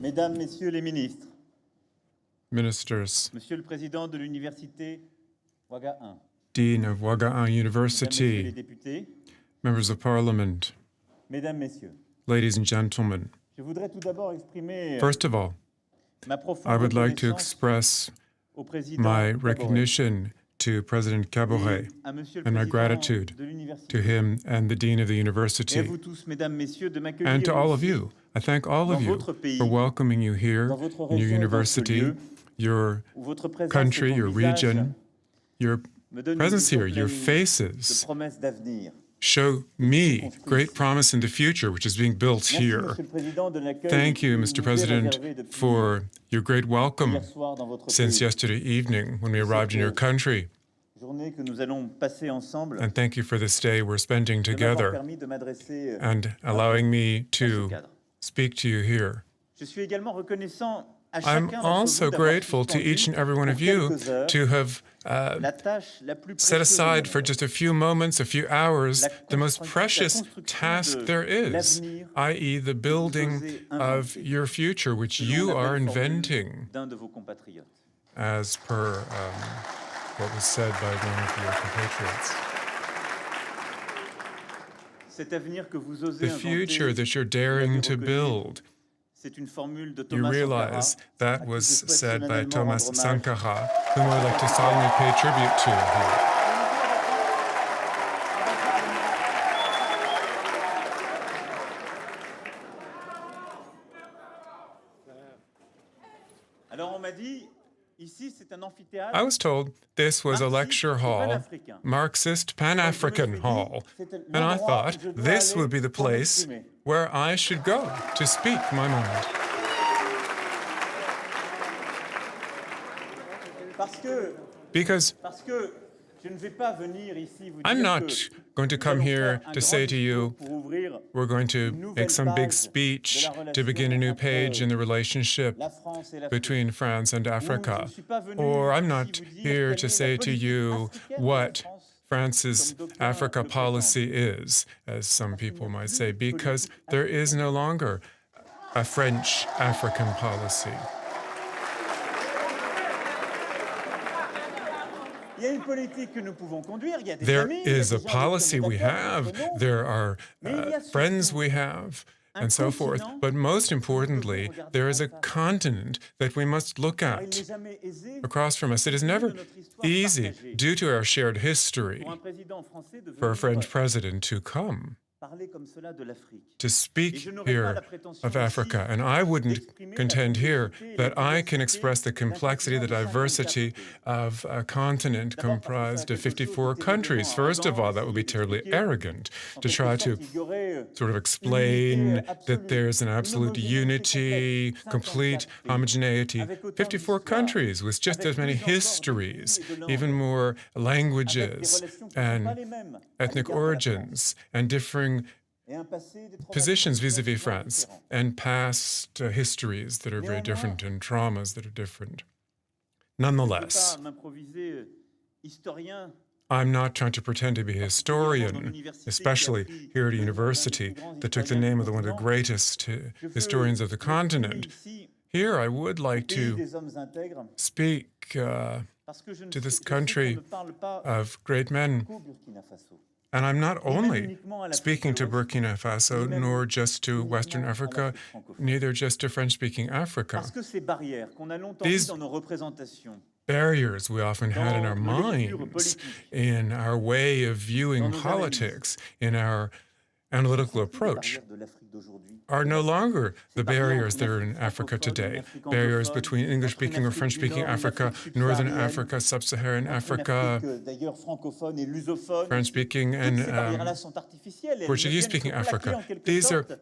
Mesdames, Messieurs les ministres, Ministers, Monsieur le Président de l'Université Ouaga 1, Dean of Ouaga Mesdames, Messieurs les University, députés, members of Parliament, Mesdames, Messieurs, ladies and gentlemen. je voudrais tout d'abord exprimer First of all, ma profonde I would like to reconnaissance express au Président my Caboret recognition to President Caboret et à Monsieur le and my Président gratitude de l'Université to him and the Dean of the et à University, vous tous, Mesdames, Messieurs, de m'accueillir and to all of ici, you. I thank all of dans you votre pays, for welcoming you here dans votre in your région et dans ce university, lieu, your où votre présence country, et your ton visage region. Your me donnent une presence vision here, your pleine de faces promesses d'avenir. show me great promise in the future, which is being built Merci, here. Monsieur le Président, de l'accueil Thank you, que Mr. vous nous President, avez réservé depuis for your great welcome hier soir dans votre since pays. yesterday evening when we arrived in your country. Journée que nous allons passer ensemble, And thank you for this day we're spending de m'avoir together permis de m'adresser and allowing me dans ce to cadre. speak to you here. Je suis également reconnaissant à I'm chacun d'entre also vous d'avoir grateful to each and suspendu every one of pour you quelques heures to have la tâche la plus set précieuse aside au for monde, just a few moments, a few hours, la the most construction precious de task there is, l'avenir i.e. the building of your future, which selon you la are belle formule inventing, d'un de vos compatriotes. as per what was said by one of your compatriots. Cet avenir que vous osez The future inventer, that you're vous daring l'avez to reconnu, build, c'est une formule de you Thomas realize Sankara, à that qui was je souhaite said by solennellement Thomas rendre hommage. Sankara, whom I'd like to solemnly pay tribute to here. Alors on m'a dit, ici c'est un amphithéâtre I was told this was a lecture hall, Marxist Pan-African hall, and I thought this would be the place where I should go to speak my mind. Because parce que je ne vais pas venir ici vous I'm dire not que going to nous come allons here faire un to grand say to you, discours pour ouvrir we're going to make some big page speech de la to begin a new relation page in the entre relationship la France et l'Afrique. between France and Je Africa. ne suis pas venu Or I'm ici not vous dire here quelle to est la say to politique you africaine de la what France, France's comme d'aucuns Africa le policy prétendent. is, as some people might plus say, de because politique there is africaine. no longer a French African policy. Il y a une politique que nous pouvons conduire, il y a des There amis, il y a is a des gens policy avec we qui nous have, comprenons. there are Mais il y a friends surtout we have, un and so forth. continent But most que nous devons importantly, regarder there is en a face. continent that we must look Car il at n'est jamais aisé across from us. It is compte tenu never de notre histoire easy, partagée, due to our shared history, pour un président français de for a venir French president to come parler comme cela de l'Afrique. to Et speak je n'aurai pas here la prétention of ici Africa. And I wouldn't d'exprimer la contend here complexité et la that I can diversité express the d'un complexity, the continent de 54 diversity pays. of a continent D'abord parce que ça a comprised of quelque chose de 54 countries. terriblement First of all, that would be arrogant terribly d'essayer d'expliquer arrogant en to quelque try sorte to qu'il y aurait sort of une explain unité that absolue, there's an une absolute homogénéité unity, complète, complete 54 pays, homogeneity. avec autant 54 d'histoires, countries with just avec as many plus encore de histories, pays et de langues, even more avec des languages relations qui ne sont pas and les mêmes à ethnic l'égard de la France, origins and differing et un passé des positions traumatismes vis-à-vis souvent France différents. and past histories that are very Néanmoins, different and traumas that are different. je ne veux Nonetheless, pas m'improviser historien, I'm not trying to pretend to be a particulièrement dans historian, l'université qui a especially pris here at a le nom d'un des university plus grands that took the historiens name du of one of the continent. greatest Je veux historians of the m'exprimer continent. ici Here, I would au like pays to des hommes intègres, speak parce que je to this sais qu'on country ne parle pas of great men. qu'au Burkina Faso, And I'm not ni même only uniquement à l'Afrique speaking de to l'Ouest, Burkina Faso, ni même nor just to Western uniquement à Africa, l'Afrique francophone. neither just to French-speaking Africa. Parce que ces barrières qu'on a longtemps These mises dans nos représentations, Barriers we often had in our dans nos lectures minds, politiques, in our way of viewing dans nos politics, in our analytical sont plus les approach, barrières de l'Afrique d'aujourd'hui. are no longer the Ces barrières barriers entre that are une in Afrique Africa francophone, today. une Afrique Barriers anglophone, between entre une English-speaking or Afrique du French-speaking Nord et une Africa, Afrique Northern subsaharienne, Africa, Sub-Saharan entre une Africa, Afrique d'ailleurs francophone et lusophone. French-speaking Toutes and ces barrières-là sont artificielles. Elles Portuguese-speaking viennent se plaquer Africa. en quelque These are sorte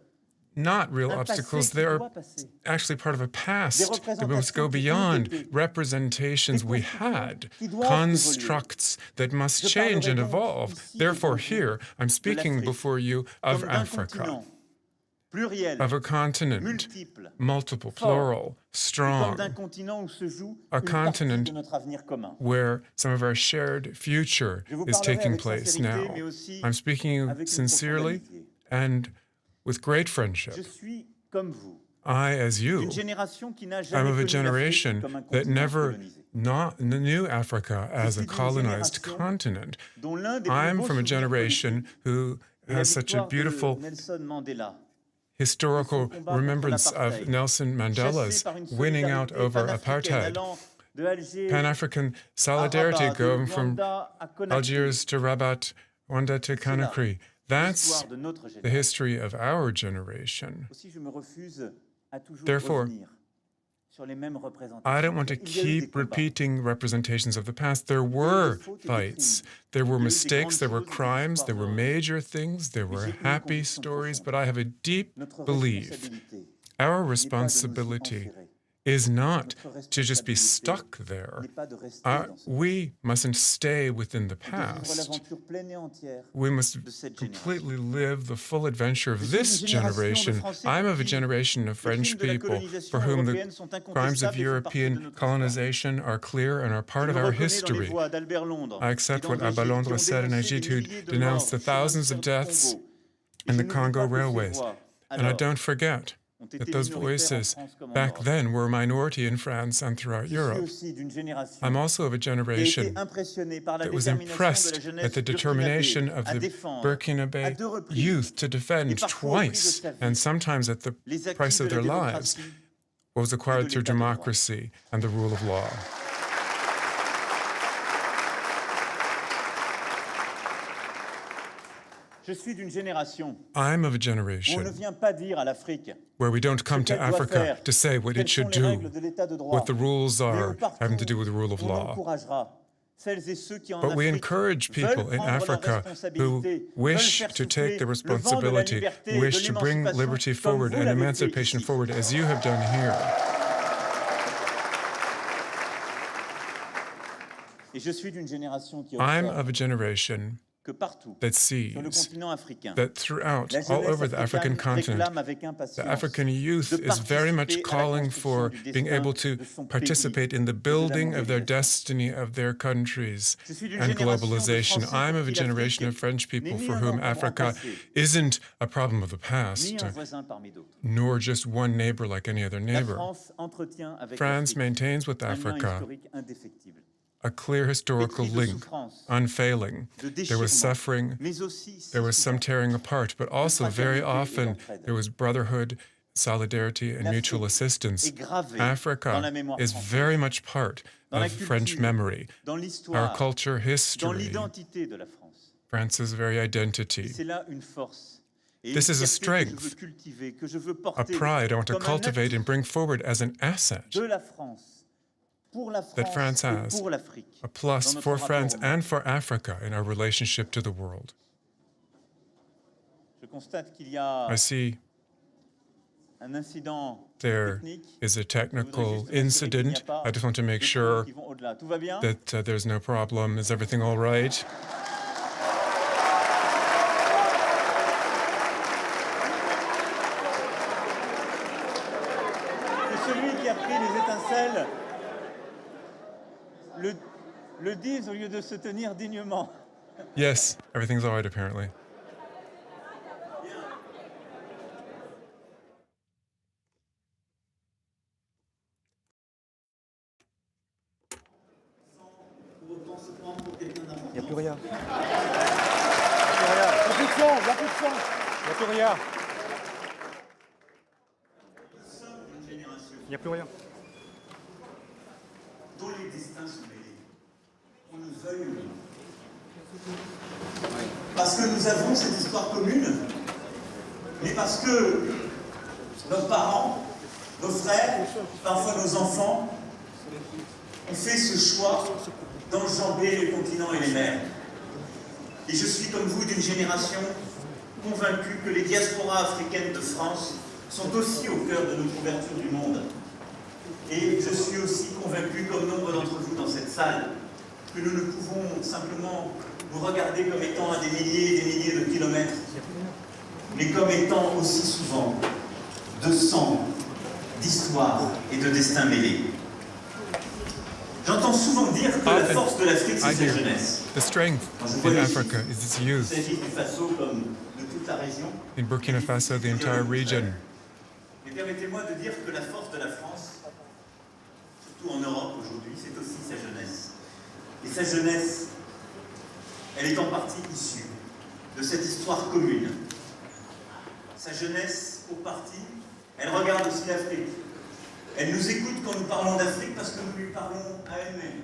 not real un passé obstacles. qui They are doit passer. actually part of a past that we must go représentations qui beyond, ont été, representations we des constructions had, qui doivent constructs that must Je change and parlerai donc evolve. ici Therefore, devant vous here, I'm speaking l'Afrique before you of comme d'un Africa, continent pluriel, of a continent, multiple, multiple, fort, plural, et comme strong, d'un continent où se joue a une partie continent de notre avenir commun. where some of our shared future Je vous is parlerai taking avec place sincérité, now. mais aussi I'm speaking avec une sincerely profonde amitié. and with great friendship. Je suis comme vous, I, as you, D'une génération qui n'a I'm jamais of a connu l'Afrique generation comme un that continent never colonisé. knew Africa as a suis d'une colonized génération continent. Dont l'un des plus I'm beaux from a souvenirs generation politiques who est la has such a victoire de beautiful Nelson Mandela, historical combat contre remembrance of l'apartheid, Nelson Mandela's chassé par une winning out solidarité over panafricaine apartheid. allant de Alger Pan-African à solidarity Rabat, de going from Rwanda à Conakry. Algiers to Rabat, Rwanda to Conakry. That's L'histoire de notre the génération. history of our generation. Aussi, je me refuse à toujours Therefore, revenir sur les mêmes représentations. I don't want to Il y a eu des keep combats. repeating representations of the past. There were fights, there were mistakes, there were crimes, there were major things, there were happy stories, but I have a deep Notre belief. responsabilité Our n'est pas de nous y responsibility enferrer. is not Notre to just be responsabilité stuck there. n'est pas de rester dans ce We mustn't stay within the de vivre past. l'aventure pleine et entière We must de cette completely génération. live the full adventure of Je suis this d'une génération de generation. Français I'm pour of a qui generation of les French crimes de la people colonisation for whom the européenne sont crimes of incontestables et font partie de European notre histoire. colonization are clear and are part Je of me our reconnais dans les history. voix d'Albert Londres I et accept what d'André Abba Gide qui Londres ont said in dénoncé des Agitude, milliers de denounced morts the sur un thousands of frontière du deaths Congo. Et in je the n'oublie Congo pas que ces railways. voix, And I alors, don't forget ont été that those minoritaires en voices France comme en back Europe. then were a minority in France and throughout Je suis Europe. aussi d'une génération I'm also of a qui a été generation impressionnée par la that was détermination de impressed la at jeunesse the determination burkinabé of à the défendre à Burkinabe deux reprises youth to defend et parfois au prix de twice, sa vie, and sometimes at the les acquis price de of la their lives, démocratie what was et acquired de through l'état de droit. democracy and the rule of law. Je suis d'une génération I'm of a où on ne generation vient pas dire à l'Afrique where we don't come to qu'elle doit Africa faire, to say what it quelles sont should les do, règles de l'état de droit, what the rules mais où are partout having to do with the rule of on law. encouragera celles et ceux qui en But we Afrique encourage veulent people in prendre leurs Africa who responsabilités, wish veulent faire to souffler take the le vent de la responsibility, liberté et de wish to bring l'émancipation liberty comme forward vous and l'avez fait emancipation ici. forward as you have done here. Et je suis d'une génération qui I'm observe of a generation que partout that sur le sees continent africain, that throughout, la all jeunesse over the African africaine continent, réclame avec the impatience African youth de is very much participer à la calling construction for du being destin able to de son pays participate in the et de la building of their mondialisation. destiny of their countries Je suis d'une and génération de globalization. Français I'm pour of a qui generation of l'Afrique French people n'est ni for un whom encombrant Africa passé, isn't a problem of the ni past, un voisin parmi d'autres. nor just one neighbor like any other La neighbor. France entretient avec France l'Afrique maintains with un lien Africa historique indéfectible. a clear historical Pétri de link, souffrance, unfailing. de There was déchirement, suffering, mais aussi si there was some souvent, tearing apart, but also very fraternité et often d'entraide. there was brotherhood, solidarity, and mutual L'Afrique assistance. est gravée dans la Africa mémoire is française, very much part dans la of French culture, memory, dans our l'histoire, culture, dans history, l'identité de la France. France's very Et identity. c'est là une force et This une is a fierté que je veux strength, cultiver, que je veux a porter pride I want to comme un cultivate and atout bring forward as an asset, de la France, pour la that France France et has, pour l'Afrique. a plus dans notre for rapport France au monde. and for Africa in our relationship to the world. Je constate qu'il y a I see un incident there technique. is a Je voudrais technical juste m'assurer qu'il n'y a incident. pas I just want to make de sure points qui vont au-delà. Tout va bien? that there's no problem. Is everything all right? Que celui qui a pris les étincelles le dise au lieu de se tenir dignement. Yes, everything's all right apparently. Il n'y a plus rien. Il n'y a plus de son, il n'y a plus de son. Il n'y a plus rien. Il n'y a plus rien. Dont les destins sont mêlés. On nous veuille ou non. Parce que nous avons cette histoire commune, mais parce que nos parents, nos frères, parfois nos enfants, ont fait ce choix d'enjamber les continents et les mers. Et je suis comme vous d'une génération convaincue que les diasporas africaines de France sont aussi au cœur de notre ouverture du monde. Et je suis aussi convaincu, comme nombre d'entre vous dans cette salle, que nous ne pouvons simplement nous regarder comme étant à des milliers et des milliers de kilomètres, mais comme étant aussi souvent de sang, d'histoire et de destin mêlés. J'entends souvent dire que la force de l'Afrique, c'est sa jeunesse. The strength Quand je vois in les Africa chiffres, is its il youth. s'agit du Faso comme de toute la région. In Burkina Faso, the entire region, Mais Mais permettez-moi de dire que la force de la France, surtout en Europe aujourd'hui, c'est aussi sa jeunesse. Et sa jeunesse, elle est en partie issue de cette histoire commune. Sa jeunesse, au parti, elle regarde aussi l'Afrique. Elle nous écoute quand nous parlons d'Afrique parce que nous lui parlons à elle-même.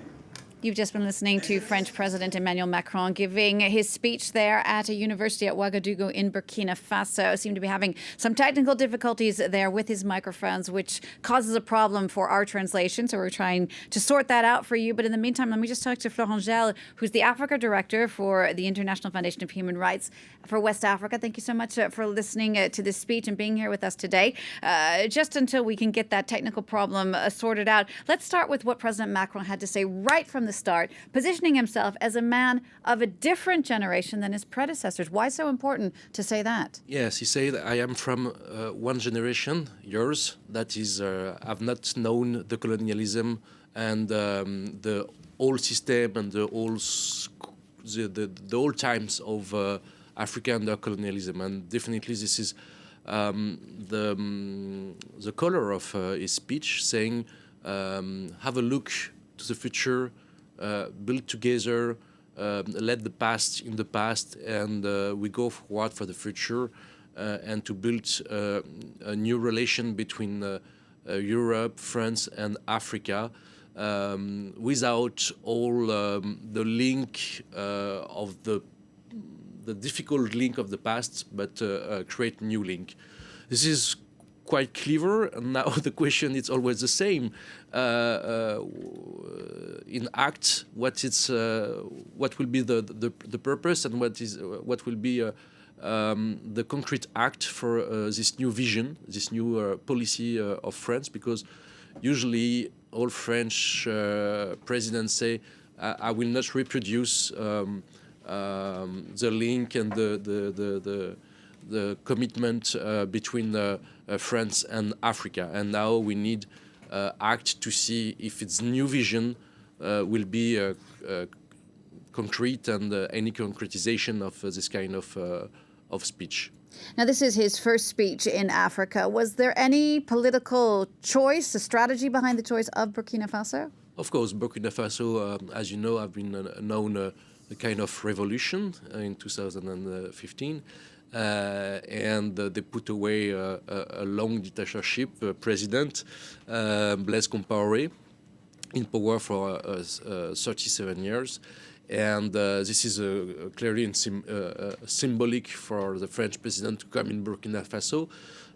You've just been listening to French President Emmanuel Macron giving his speech there at a university at Ouagadougou in Burkina Faso. Seemed to be having some technical difficulties there with his microphones, which causes a problem for our translation. So we're trying to sort that out for you. But in the meantime, let me just talk to Florent Gel, who's the Africa Director for the International Foundation of Human Rights for West Africa. Thank you so much for listening to this speech and being here with us today. Just until we can get that technical problem sorted out, let's start with what President Macron had to say right from the start, positioning himself as a man of a different generation than his predecessors. Why so important to say that? Yes, he said, I am from one generation, yours, that is, have not known the colonialism and the old system and the old times of African colonialism. And definitely this is the color of his speech, saying, have a look to the future, build together, let the past in the past, and we go forward for the future, and to build a new relation between Europe, France, and Africa, without all the link of the difficult link of the past, but create new link. This is quite clever, and now the question is always the same. In act, what will be the purpose, and what will be the concrete act for this new vision, this new policy of France? Because usually all French presidents say, "I will not reproduce the link and the commitment between France and Africa." And now we need act to see if its new vision will be concrete, and any concretization of this kind of speech. Now, this is his first speech in Africa. Was there any political choice, a strategy behind the choice of Burkina Faso? Of course, Burkina Faso, as you know, have been known a kind of revolution in 2015. And they put away a long dictatorship president, Blaise Compaoré, in power for 37 years. And this is clearly symbolic for the French president to come in Burkina Faso.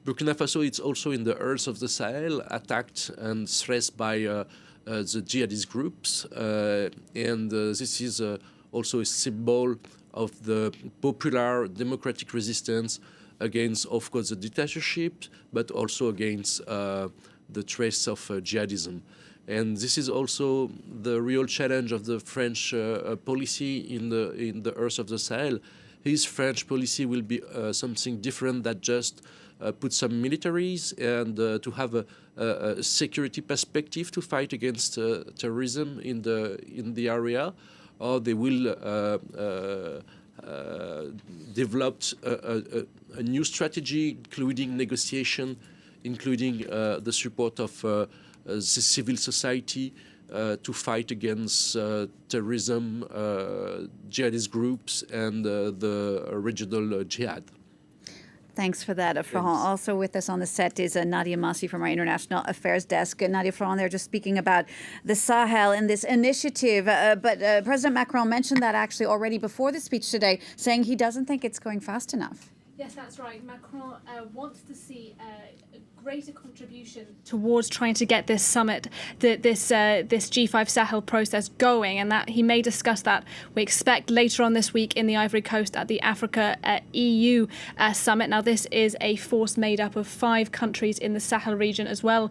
Burkina Faso is also in the earth of the Sahel, attacked and stressed by the jihadist groups. And this is also a symbol of the popular democratic resistance against, of course, the dictatorship, but also against the trace of jihadism. And this is also the real challenge of the French policy in the earth of the Sahel. His French policy will be something different than just put some militaries and to have a security perspective to fight against terrorism in the area. Or they will develop a new strategy, including negotiation, including the support of the civil society to fight against terrorism, jihadist groups, and the regional jihad. Thanks for that, Florent. Also with us on the set is Nadia Massi from our International Affairs Desk. Nadia, Florent, they're just speaking about the Sahel and this initiative. But President Macron mentioned that actually already before the speech today, saying he doesn't think it's going fast enough. Yes, that's right. Macron wants to see a greater contribution towards trying to get this summit, this G5 Sahel process going, and that he may discuss that, we expect, later on this week in the Ivory Coast at the Africa EU summit. Now, this is a force made up of 5 countries in the Sahel region, as well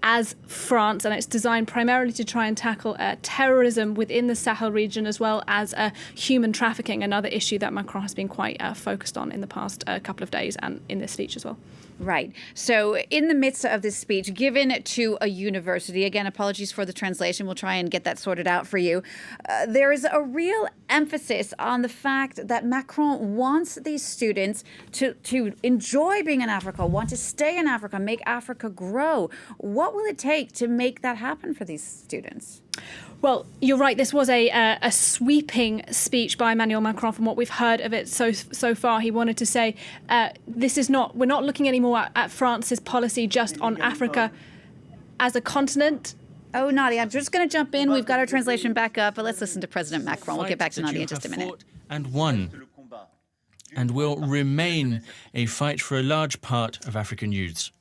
as France, and it's designed primarily to try and tackle terrorism within the Sahel region, as well as human trafficking, another issue that Macron has been quite focused on in the past couple of days and in this speech as well. Right. So in the midst of this speech given to a university, again, apologies for the translation, we'll try and get that sorted out for you. There is a real emphasis on the fact that Macron wants these students to enjoy being in Africa, want to stay in Africa, make Africa grow. What will it take to make that happen for these students? Well, you're right. This was a sweeping speech by Emmanuel Macron. From what we've heard of it so far, he wanted to say, we're not looking anymore at France's policy just on Africa as a continent. Oh, Nadia, I'm just going to jump in. We've got our translation back up, but let's listen to President Macron. We'll get back to Nadia in just a minute. And won, and will remain a fight for a large part of African youths.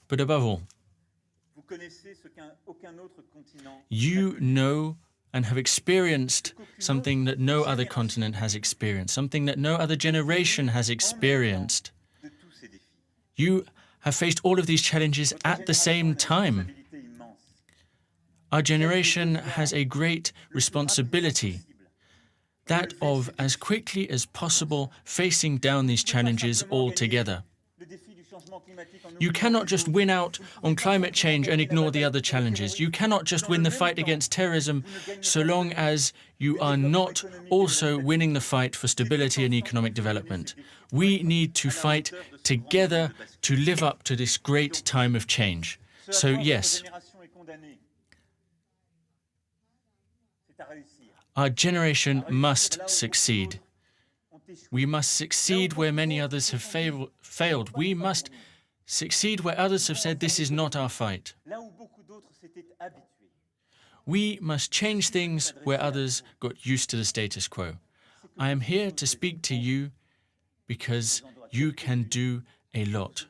But above all, you know and have experienced something that no other continent has experienced, something that no other generation has experienced. You have faced all of these challenges at the same time. Our generation has a great responsibility, that of, as quickly as possible, facing down these challenges all together. You cannot just win out on climate change and ignore the other challenges. You cannot just win the fight against terrorism so long as you are not also winning the fight for stability and economic development. We need to fight together to live up to this great time of change. So yes, our generation must succeed. We must succeed where many others have failed. We must succeed where others have said this is not our fight. We must change things where others got used to the status quo. I am here to speak to you because you can do a lot.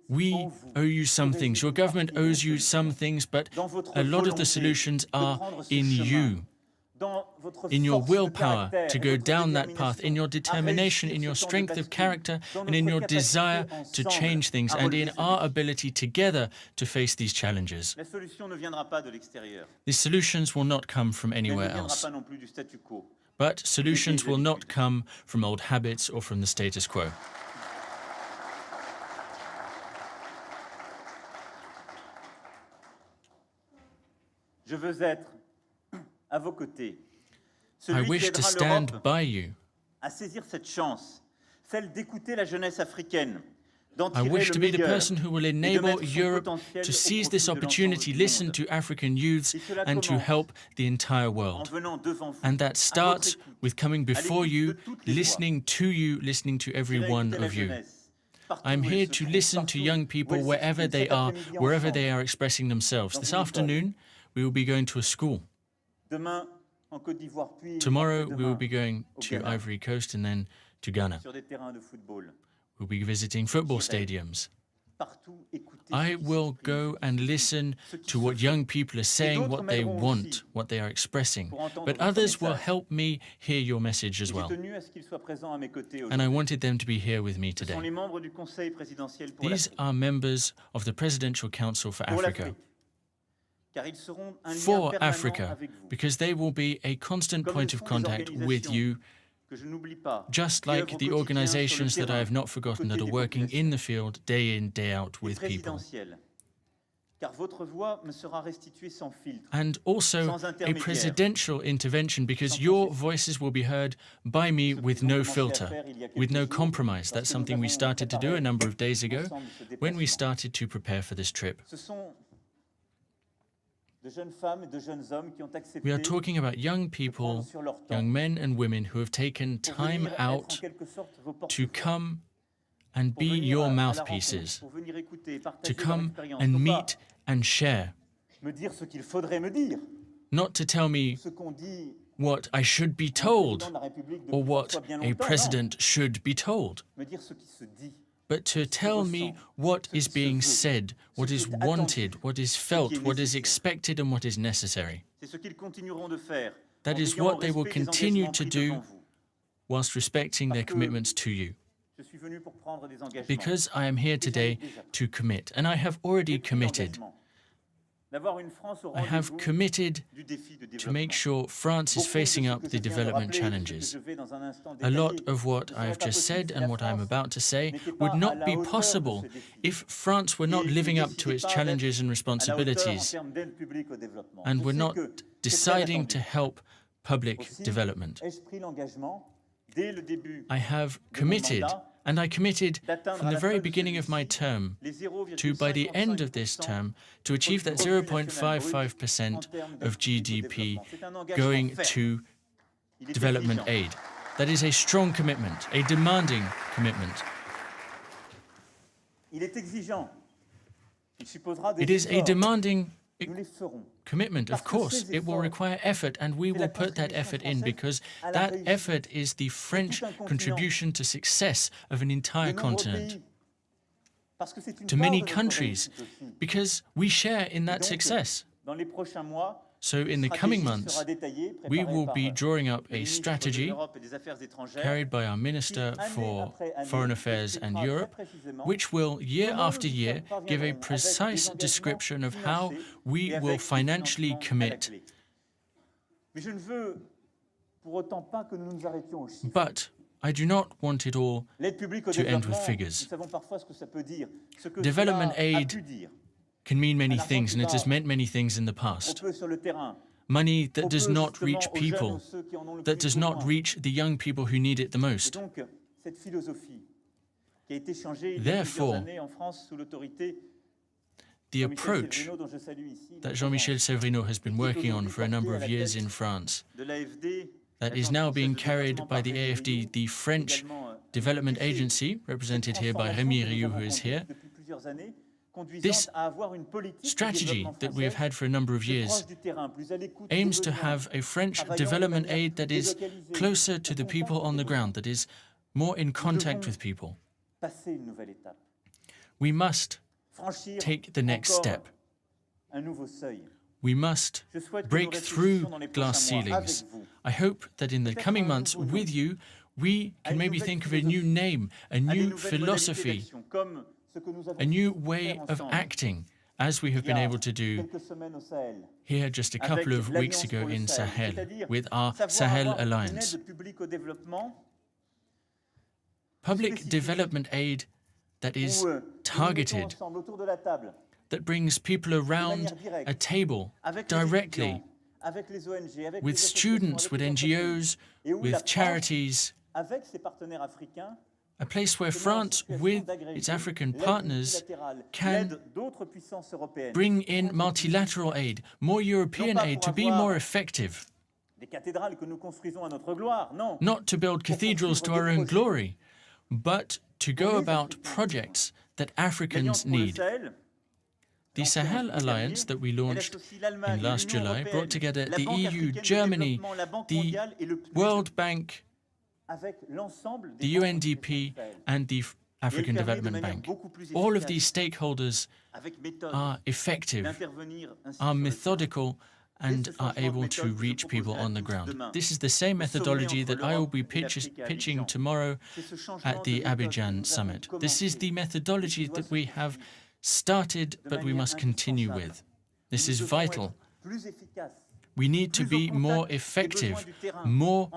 We owe you some things. Your government owes you some things, but a lot of the solutions are in you. In your willpower to go down that path, in your determination, in your strength of character, and in your desire to change things, and in our ability together to face these challenges. The solutions will not come from anywhere else. But solutions will not come from old habits or from the status quo. I wish to stand by you. I wish to be the person who will enable Europe to seize this opportunity, listen to African youths, and to help the entire world. And that starts with coming before you, listening to every one of you. I'm here to listen to young people wherever they are expressing themselves. This afternoon, we will be going to a school. Tomorrow, we will be going to Ivory Coast and then to Ghana. We'll be visiting football stadiums. I will go and listen to what young people are saying, what they want, what they are expressing. But others will help me hear your message as well. And I wanted them to be here with me today. These are members of the Presidential Council for Africa. For Africa, because they will be a constant point of contact with you, just like the organizations that I have not forgotten that are working in the field day in, day out with people. And also a presidential intervention, because your voices will be heard by me with no filter, with no compromise. That's something we started to do a number of days ago when we started to prepare for this trip. We are talking about young people, young men and women who have taken time out to come and be your mouthpieces, to come and meet and share. Not to tell me what I should be told or what a president should be told, but to tell me what is being said, what is wanted, what is felt, what is expected, and what is necessary. That is what they will continue to do whilst respecting their commitments to you. because I am here today to commit, and I have already committed. I have committed to make sure France is facing up the development challenges. A lot of what I have just said and what I am about to say would not be possible if France were not living up to its challenges and responsibilities and were not deciding to help public development. I have committed, and I committed from the very beginning of my term to, by the end of this term, to achieve that 0.55% of GDP going to development aid. That is a strong commitment, a demanding commitment. It is a demanding commitment, of course. It will require effort, and we will put that effort in because that effort is the French contribution to success of an entire continent, to many countries, because we share in that success. So in the coming months, we will be drawing up a strategy carried by our Minister for Foreign Affairs and Europe, which will, year after year, give a precise description of how we will financially commit. But I do not want it all to end with figures. Development aid can mean many things, and it has meant many things in the past. Money that does not reach people, that does not reach the young people who need it the most. Therefore, the approach that Jean-Michel Severino has been working on for a number of years in France, that is now being carried by the AFD, the French Development Agency, represented here by Rémi Rioux, who is here. This strategy that we have had for a number of years aims to have a French development aid that is closer to the people on the ground, that is more in contact with people. We must take the next step. We must break through glass ceilings. I hope that in the coming months with you, we can maybe think of a new name, a new philosophy, a new way of acting, as we have been able to do here just a couple of weeks ago in Sahel, with our Sahel Alliance. Public development aid that is targeted, that brings people around a table directly, with students, with NGOs, with charities, a place where France, with its African partners, can bring in multilateral aid, more European aid to be more effective. Not to build cathedrals to our own glory, but to go about projects that Africans need. The Sahel Alliance that we launched in last July brought together the EU, Germany, the World Bank, the UNDP and the African Development Bank. All of these stakeholders are effective, are methodical, and are able to reach people on the ground. This is the same methodology that I will be pitching tomorrow at the Abidjan summit. This is the methodology that we have started, but we must continue with. This is vital. We need to be more effective, more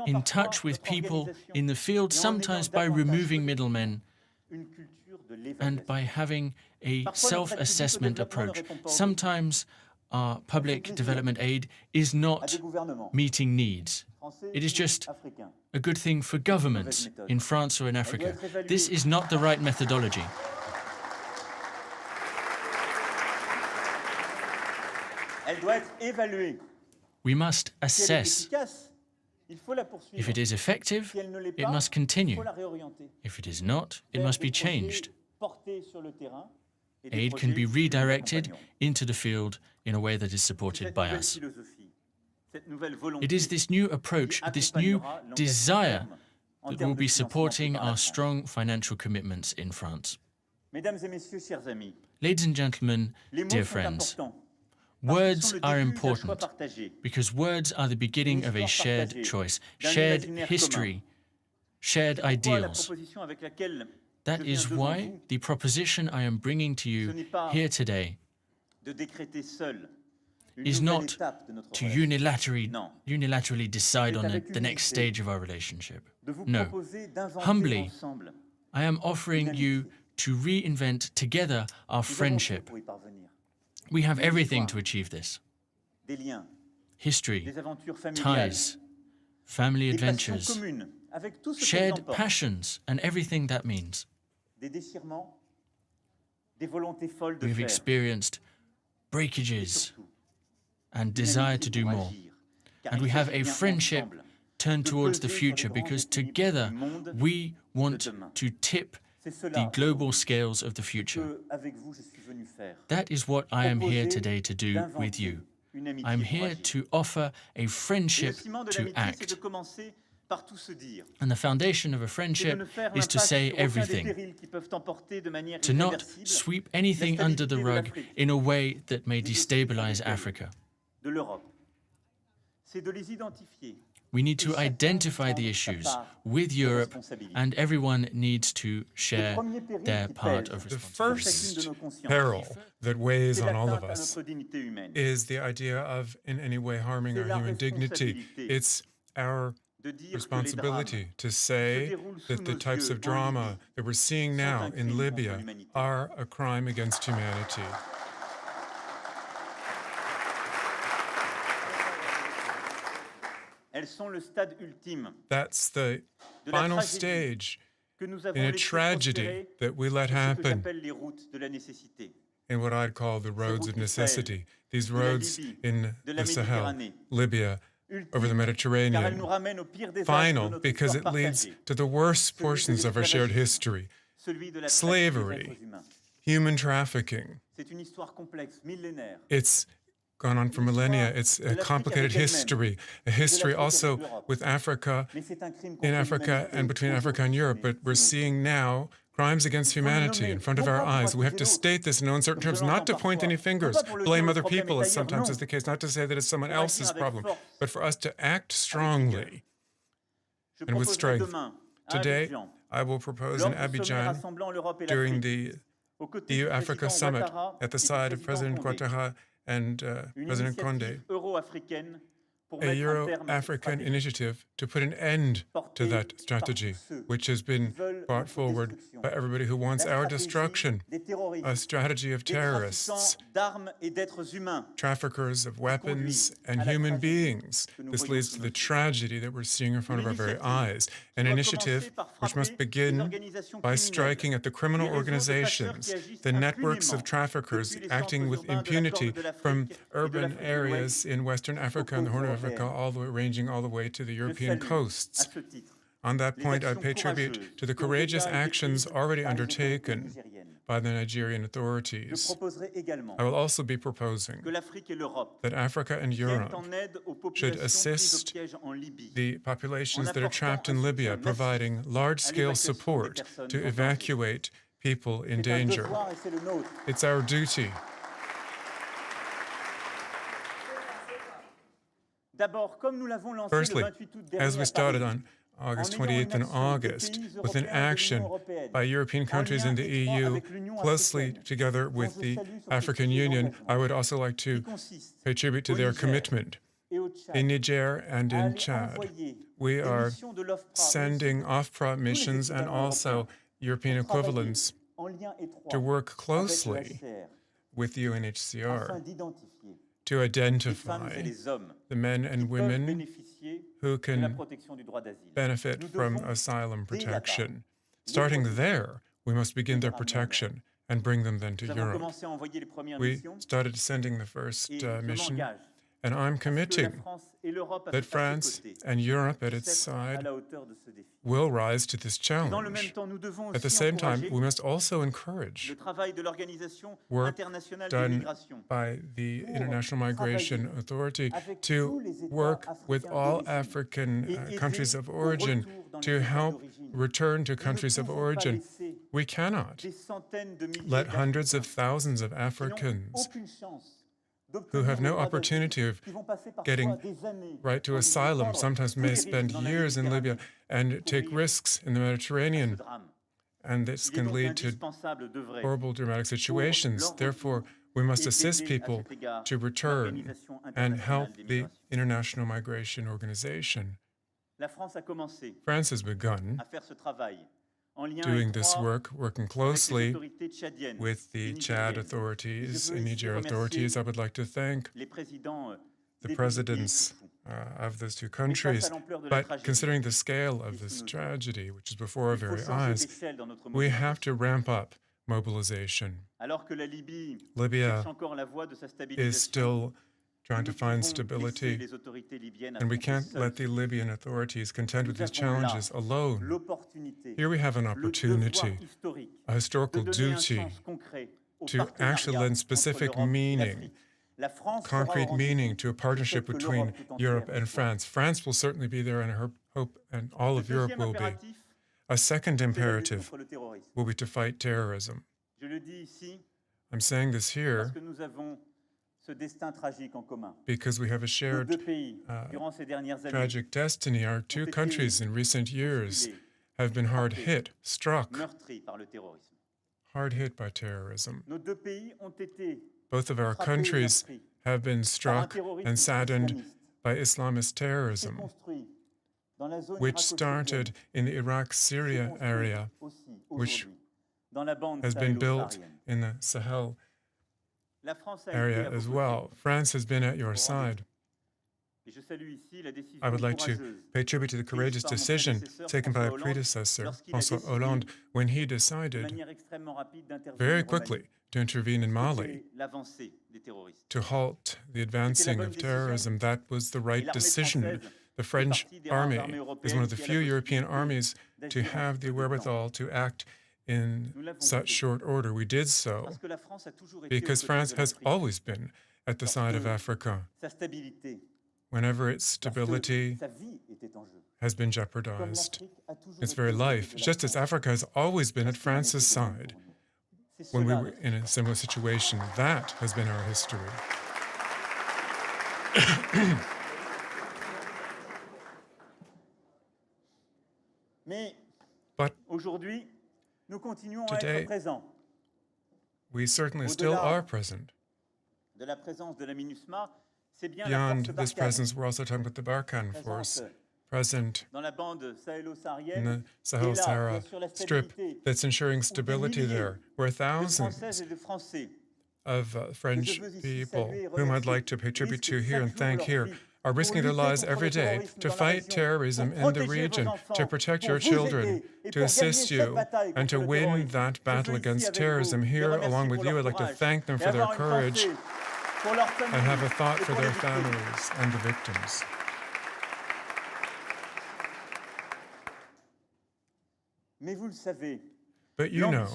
in touch with people in the field, sometimes by removing middlemen and by having a self-assessment approach. Sometimes our public development aid is not meeting needs. It is just a good thing for governments in France or in Africa. This is not the right methodology. We must assess. If it is effective, it must continue. If it is not, it must be changed. Aid can be redirected into the field in a way that is supported by us. It is this new approach, this new desire that will be supporting our strong financial commitments in France. Ladies and gentlemen, dear friends, words are important because words are the beginning of a shared choice, shared history, shared ideals. That is why the proposition I am bringing to you here today is not to unilaterally decide on the next stage of our relationship. No. Humbly, I am offering you to reinvent together our friendship. We have everything to achieve this. History, ties, family adventures, shared passions, and everything that means. We've experienced breakages and desire to do more. And we have a friendship turned towards the future because together we want to tip the global scales of the future. That is what I am here today to do with you. I'm here to offer a friendship to act. And the foundation of a friendship is to say everything, to not sweep anything under the rug in a way that may destabilize Africa. We need to identify the issues with Europe, and everyone needs to share their part of The responsibility. first peril that weighs on all of us is the idea of in any way harming our human dignity. It's our responsibility to say that the types of drama that we're seeing now in Libya are a crime against humanity. That's the final stage in a tragedy that we let happen in what I'd call the roads of necessity. These roads in the Sahel, Libya, over the Mediterranean. Final, because it leads to the worst portions of our shared history. Slavery, human trafficking. It's gone on for millennia. It's a complicated history, a history also with Africa, in Africa and between Africa and Europe. But we're seeing now crimes against humanity in front of our eyes. We have to state this in no uncertain terms, not to point any fingers, blame other people, as sometimes is the case, not to say that it's someone else's problem, but for us to act strongly and with strength. Today, I will propose in Abidjan during the EU-Africa Summit at the side of President Ouattara and President Condé, a Euro-African initiative to put an end to that strategy, which has been brought forward by everybody who wants our destruction, a strategy of terrorists, traffickers of weapons and human beings. This leads to the tragedy that we're seeing in front of our very eyes, an initiative which must begin by striking at the criminal organizations, the networks of traffickers acting with impunity from urban areas in Western Africa and the Horn of Africa, ranging all the way to the European coasts. On that point, I pay tribute to the courageous actions already undertaken by the Nigerian authorities. I will also be proposing that Africa and Europe should assist the populations that are trapped in Libya, providing large-scale support to evacuate people in danger. It's our duty. Firstly, as we started on August 28th in August, with an action by European countries in the EU, closely together with the African Union, I would also like to pay tribute to their commitment. In Niger and in Chad, we are sending OFPRA missions and also European equivalents to work closely with UNHCR to identify the men and women who can benefit from asylum protection. Starting there, we must begin their protection and bring them then to Europe. We started sending the first mission, and I'm committing that France and Europe at its side will rise to this challenge. At the same time, we must also encourage work done by the International Migration Authority to work with all African countries of origin to help return to countries of origin. We cannot let hundreds of thousands of Africans who have no opportunity of getting right to asylum, sometimes may spend years in Libya and take risks in the Mediterranean. And this can lead to horrible, dramatic situations. Therefore, we must assist people to return and help the International Migration Organization. France has begun doing this work, working closely with the Chad authorities and Niger authorities. I would like to thank the presidents of those two countries. But considering the scale of this tragedy, which is before our very eyes, we have to ramp up mobilization. Libya is still trying to find stability, and we can't let the Libyan authorities contend with these challenges alone. Here we have an opportunity, a historical duty, to actually lend specific meaning, concrete meaning to a partnership between Europe and France. France will certainly be there, and I hope and all of Europe will be. A second imperative will be to fight terrorism. I'm saying this here because we have a shared tragic destiny. Our two countries in recent years have been hard hit, struck, hard hit by terrorism. Both of our countries have been struck and saddened by Islamist terrorism, which started in the Iraq-Syria area, which has been built in the Sahel area as well. France has been at your side. I would like to pay tribute to the courageous decision taken by a predecessor, François Hollande, when he decided very quickly to intervene in Mali to halt the advancing of terrorism. That was the right decision. The French army is one of the few European armies to have the wherewithal to act in such short order. We did so because France has always been at the side of Africa whenever its stability has been jeopardized. Its very life, just as Africa has always been at France's side when we were in a similar situation. That has been our history. But today, we certainly still are present. Beyond this presence, we're also talking about the Barkhane Force, present in the Sahel-Sahara Strip, that's ensuring stability there, where thousands of French people, whom I'd like to pay tribute to here and thank here, are risking their lives every day to fight terrorism in the region, to protect your children, to assist you, and to win that battle against terrorism. Here, along with you, I'd like to thank them for their courage and have a thought for their families and the victims. But you know,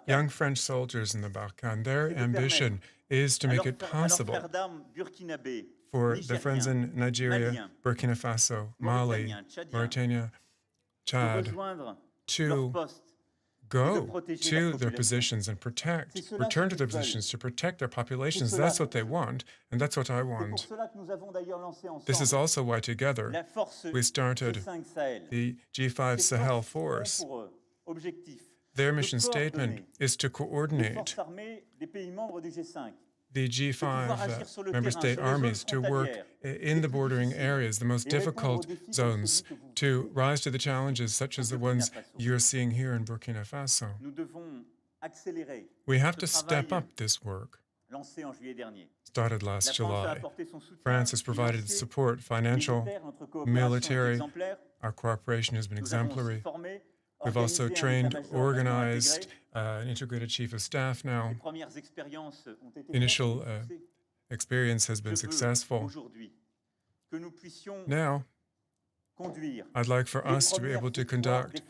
young French soldiers in the Barkhane, their ambition is to make it possible for their friends in Nigeria, Burkina Faso, Mali, Mauritania, Chad, to go to their positions and protect, return to their positions to protect their populations. That's what they want, and that's what I want. This is also why together we started the G5 Sahel Force. Their mission statement is to coordinate the G5 member state armies to work in the bordering areas, the most difficult zones, to rise to the challenges such as the ones you're seeing here in Burkina Faso. We have to step up this work. Started last July. France has provided support, financial, military. Our cooperation has been exemplary. We've also trained, organized, an integrated chief of staff now. Initial experience has been successful. Now, I'd like for us to be able to conduct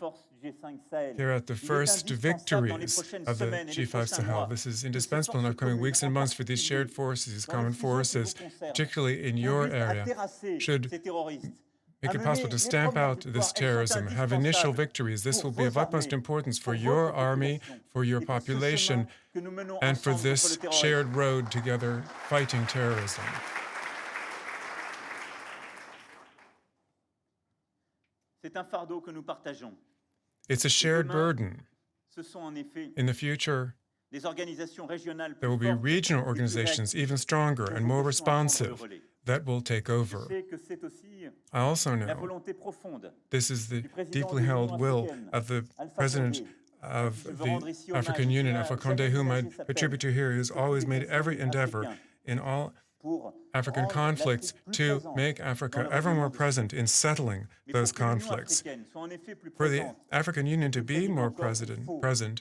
here at the first victories of the G5 Sahel. This is indispensable in upcoming weeks and months for these shared forces, these common forces, particularly in your area, should make it possible to stamp out this terrorism, have initial victories. This will be of utmost importance for your army, for your population, and for this shared road together fighting terrorism. C'est un fardeau que nous partageons. It's a shared burden. Ce sont en effet In the future, des organisations régionales there will be regional organizations even stronger and more responsive that will take over. I also know this is the deeply held will of the President of the African Union, Alpha Condé, whom I attribute to here, who's always made every endeavor in all African conflicts to make Africa ever more present in settling those conflicts. For the African Union to be more present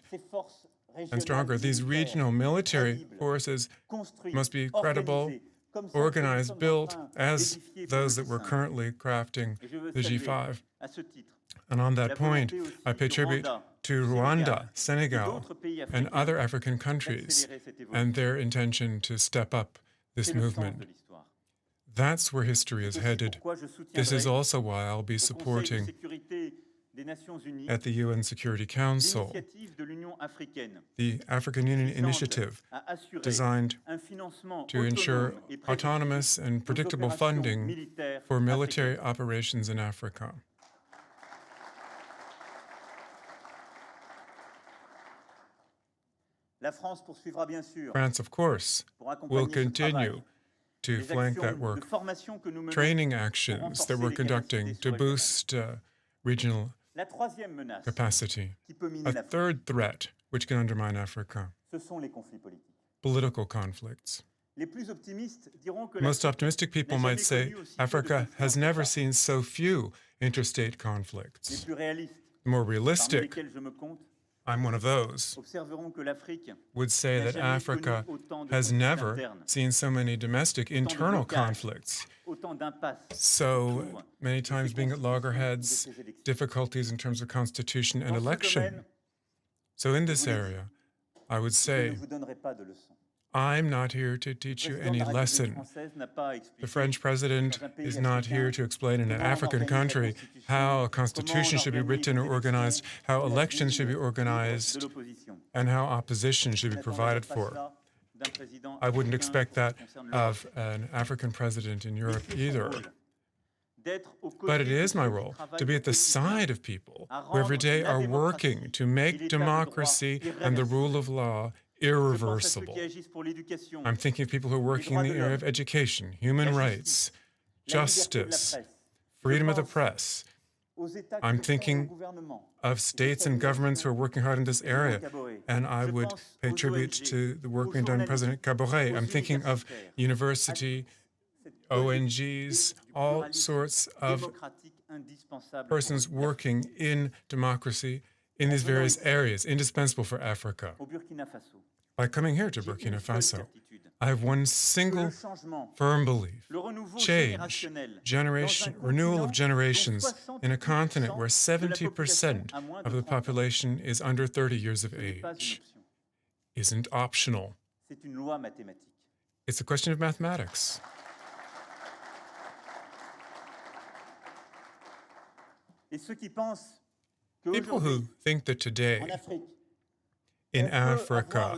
and stronger, these regional military forces must be credible, organized, built as those that we're currently crafting the G5. And on that point, I pay tribute to Rwanda, Senegal, and other African countries and their intention to step up this movement. That's where history is headed. This is also why I'll be supporting at the UN Security Council the African Union Initiative designed to ensure autonomous and predictable funding for military operations in Africa. France, of course, will continue to flank that work. Training actions that we're conducting to boost regional capacity. A third threat which can undermine Africa: political conflicts. Most optimistic people might say Africa has never seen so few interstate conflicts. More realistic, I'm one of those, would say that Africa has never seen so many domestic internal conflicts, so many times being at loggerheads, difficulties in terms of constitution and election. So in this area, I would say, I'm not here to teach you any lesson. The French president is not here to explain in an African country how a constitution should be written or organized, how elections should be organized, and how opposition should be provided for. I wouldn't expect that of an African president in Europe either. But it is my role to be at the side of people who every day are working to make democracy and the rule of law irreversible. I'm thinking of people who are working in the area of education, human rights, justice, freedom of the press. I'm thinking of states and governments who are working hard in this area, and I would pay tribute to the work being done by President Kabore. I'm thinking of university, ONGs, all sorts of persons working in democracy in these various areas, indispensable for Africa. By coming here to Burkina Faso, I have one single firm belief: change, renewal of generations in a continent where 70% of the population is under 30 years of age isn't optional. It's a question of mathematics. People who think that today, in Africa,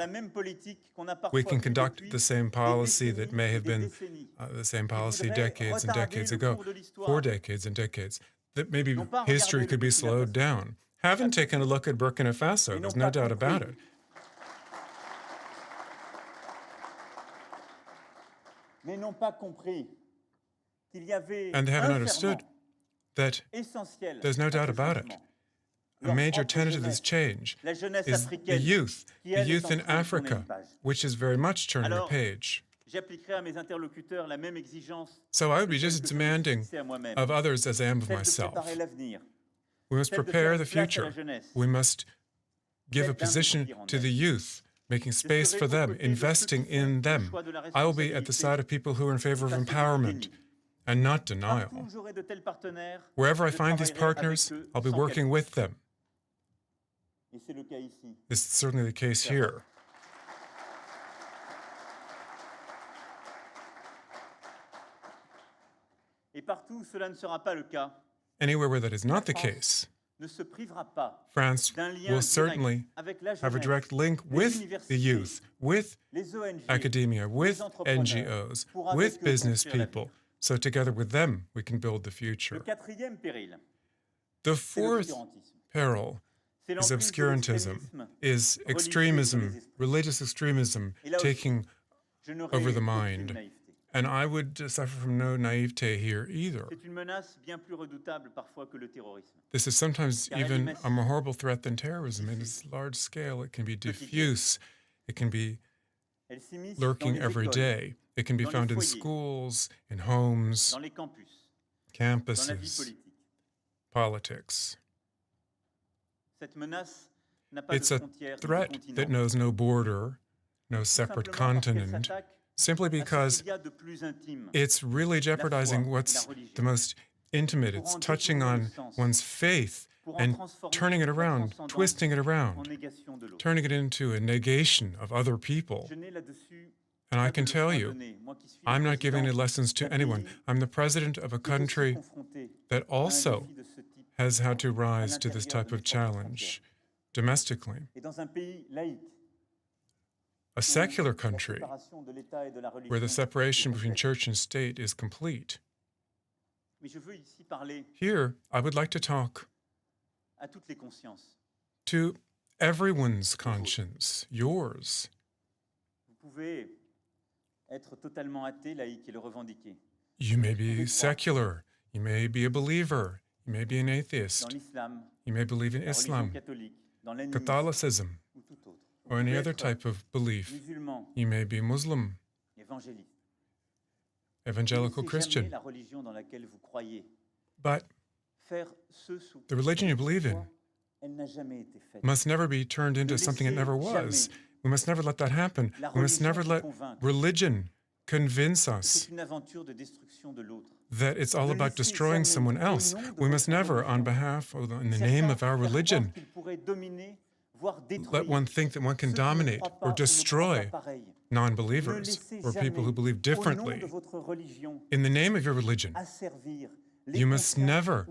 we can conduct the same policy that may have been the same policy decades and decades ago, 4 decades and decades, that maybe history could be slowed down. Haven't taken a look at Burkina Faso, there's no doubt about it. And they haven't understood that there's no doubt about it. A major tenet of this change is the youth in Africa, which is very much turning a page. So I would be just as demanding of others as I am of myself. We must prepare the future. We must give a position to the youth, making space for them, investing in them. I will be at the side of people who are in favor of empowerment and not denial. Wherever I find these partners, I'll be working with them. This is certainly the case here. Anywhere where that is not the case, France will certainly have a direct link with the youth, with academia, with NGOs, with business people. So together with them, we can build the future. The fourth peril is obscurantism, is extremism, religious extremism taking over the mind. And I would suffer from no naivete here either. This is sometimes even a more horrible threat than terrorism. It is large scale, it can be diffuse, it can be lurking every day. It can be found in schools, in homes, campuses, politics. It's a threat that knows no border, no separate continent, simply because it's really jeopardizing what's the most intimate. It's touching on one's faith and turning it around, twisting it around, turning it into a negation of other people. And I can tell you, I'm not giving any lessons to anyone. I'm the president of a country that also has had to rise to this type of challenge domestically. A secular country where the separation between church and state is complete. Here, I would like to talk to everyone's conscience, yours. You may be secular, you may be a believer, you may be an atheist, you may believe in Islam, Catholicism, or any other type of belief. You may be Muslim, evangelical Christian. But the religion you believe in must never be turned into something it never was. We must never let that happen. We must never let religion convince us that it's all about destroying someone else. We must never, on behalf or in the name of our religion, let one think that one can dominate or destroy non-believers or people who believe differently. In the name of your religion, you must never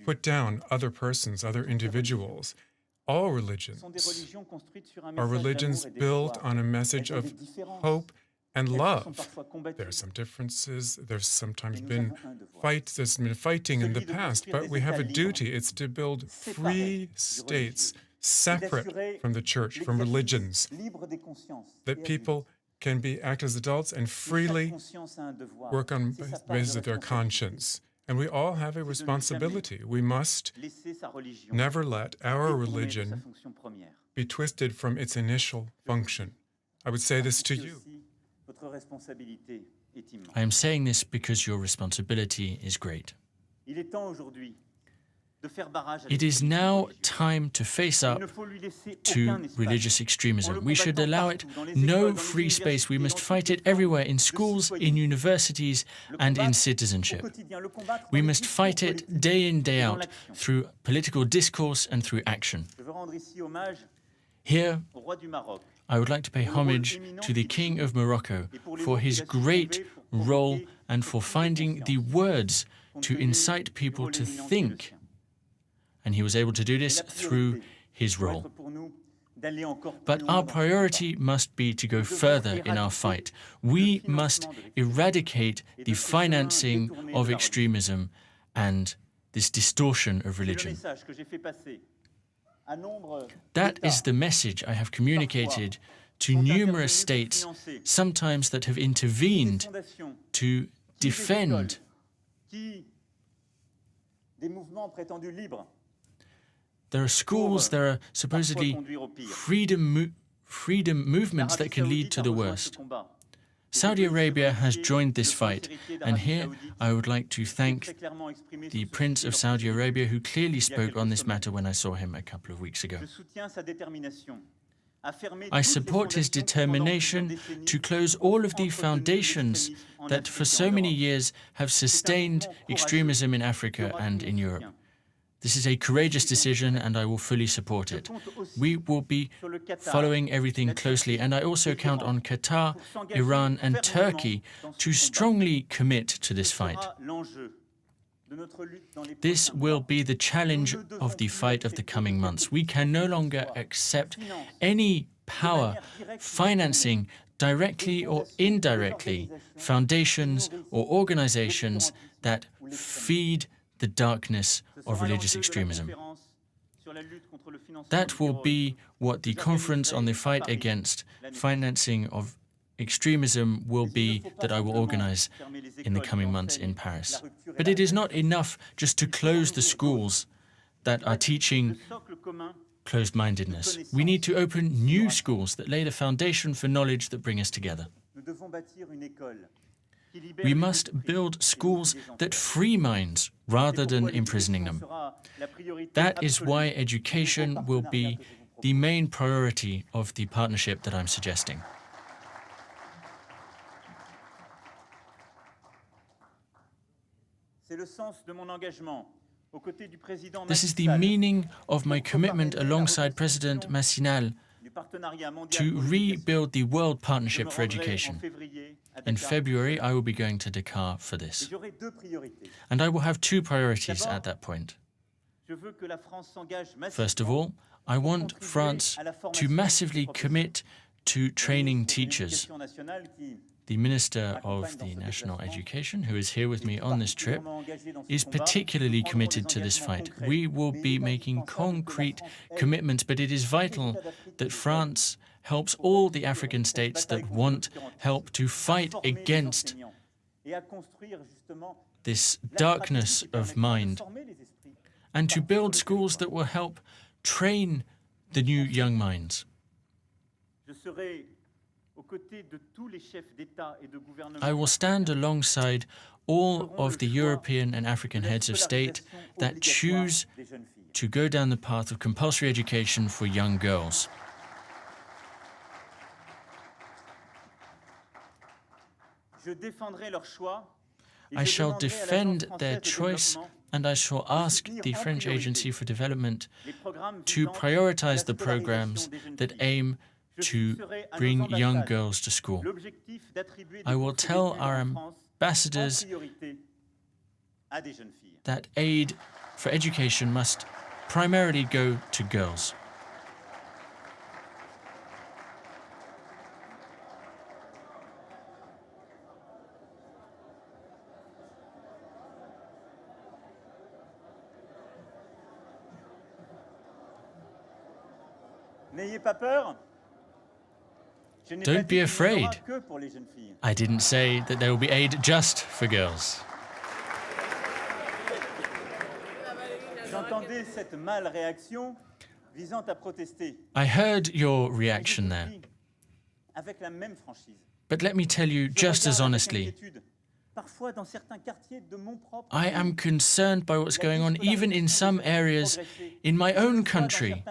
put down other persons, other individuals. All religions are religions built on a message of hope and love. There are some differences. There's sometimes been fights. There's been fighting in the past, but we have a duty. It's to build free states separate from the church, from religions, that people can act as adults and freely work on the basis of their conscience. And we all have a responsibility. We must never let our religion be twisted from its initial function. I would say this to you. I am saying this because your responsibility is great. It is now time to face up to religious extremism. We should allow it no free space. We must fight it everywhere, in schools, in universities, and in citizenship. We must fight it day in, day out, through political discourse and through action. Here, I would like to pay homage to the King of Morocco for his great role and for finding the words to incite people to think. And he was able to do this through his role. But our priority must be to go further in our fight. We must eradicate the financing of extremism and this distortion of religion. That is the message I have communicated to numerous states, sometimes that have intervened to defend there are schools, there are supposedly freedom movements that can lead to the worst. Saudi Arabia has joined this fight, and here I would like to thank the Prince of Saudi Arabia, who clearly spoke on this matter when I saw him a couple of weeks ago. I support his determination to close all of the foundations that for so many years have sustained extremism in Africa and in Europe. This is a courageous decision and I will fully support it. We will be following everything closely, and I also count on Qatar, Iran and Turkey to strongly commit to this fight. This will be the challenge of the fight of the coming months. We can no longer accept any power financing directly or indirectly foundations or organizations that feed the darkness of religious extremism. That will be what the conference on the fight against financing of extremism will be that I will organize in the coming months in Paris. But it is not enough just to close the schools that are teaching closed-mindedness. We need to open new schools that lay the foundation for knowledge that bring us together. We must build schools that free minds rather than imprisoning them. That is why education will be the main priority of the partnership that I'm suggesting. This is the meaning of my commitment alongside President Massinal to rebuild the World Partnership for Education. In February, I will be going to Dakar for this. And I will have two priorities at that point. First of all, I want France to massively commit to training teachers. The Minister of the National Education, who is here with me on this trip, is particularly committed to this fight. We will be making concrete commitments, but it is vital that France helps all the African states that want help to fight against this darkness of mind and to build schools that will help train the new young minds. I will stand alongside all of the European and African heads of state that choose to go down the path of compulsory education for young girls. I shall defend their choice, and I shall ask the French Agency for Development to prioritize the programs that aim to bring young girls to school. I will tell our ambassadors that aid for education must primarily go to girls. N'ayez pas peur. Don't be afraid. I didn't say that there will be aid just for girls. I heard your reaction there. But let me tell you just as honestly, I am concerned by what's going on even in some areas in my own country.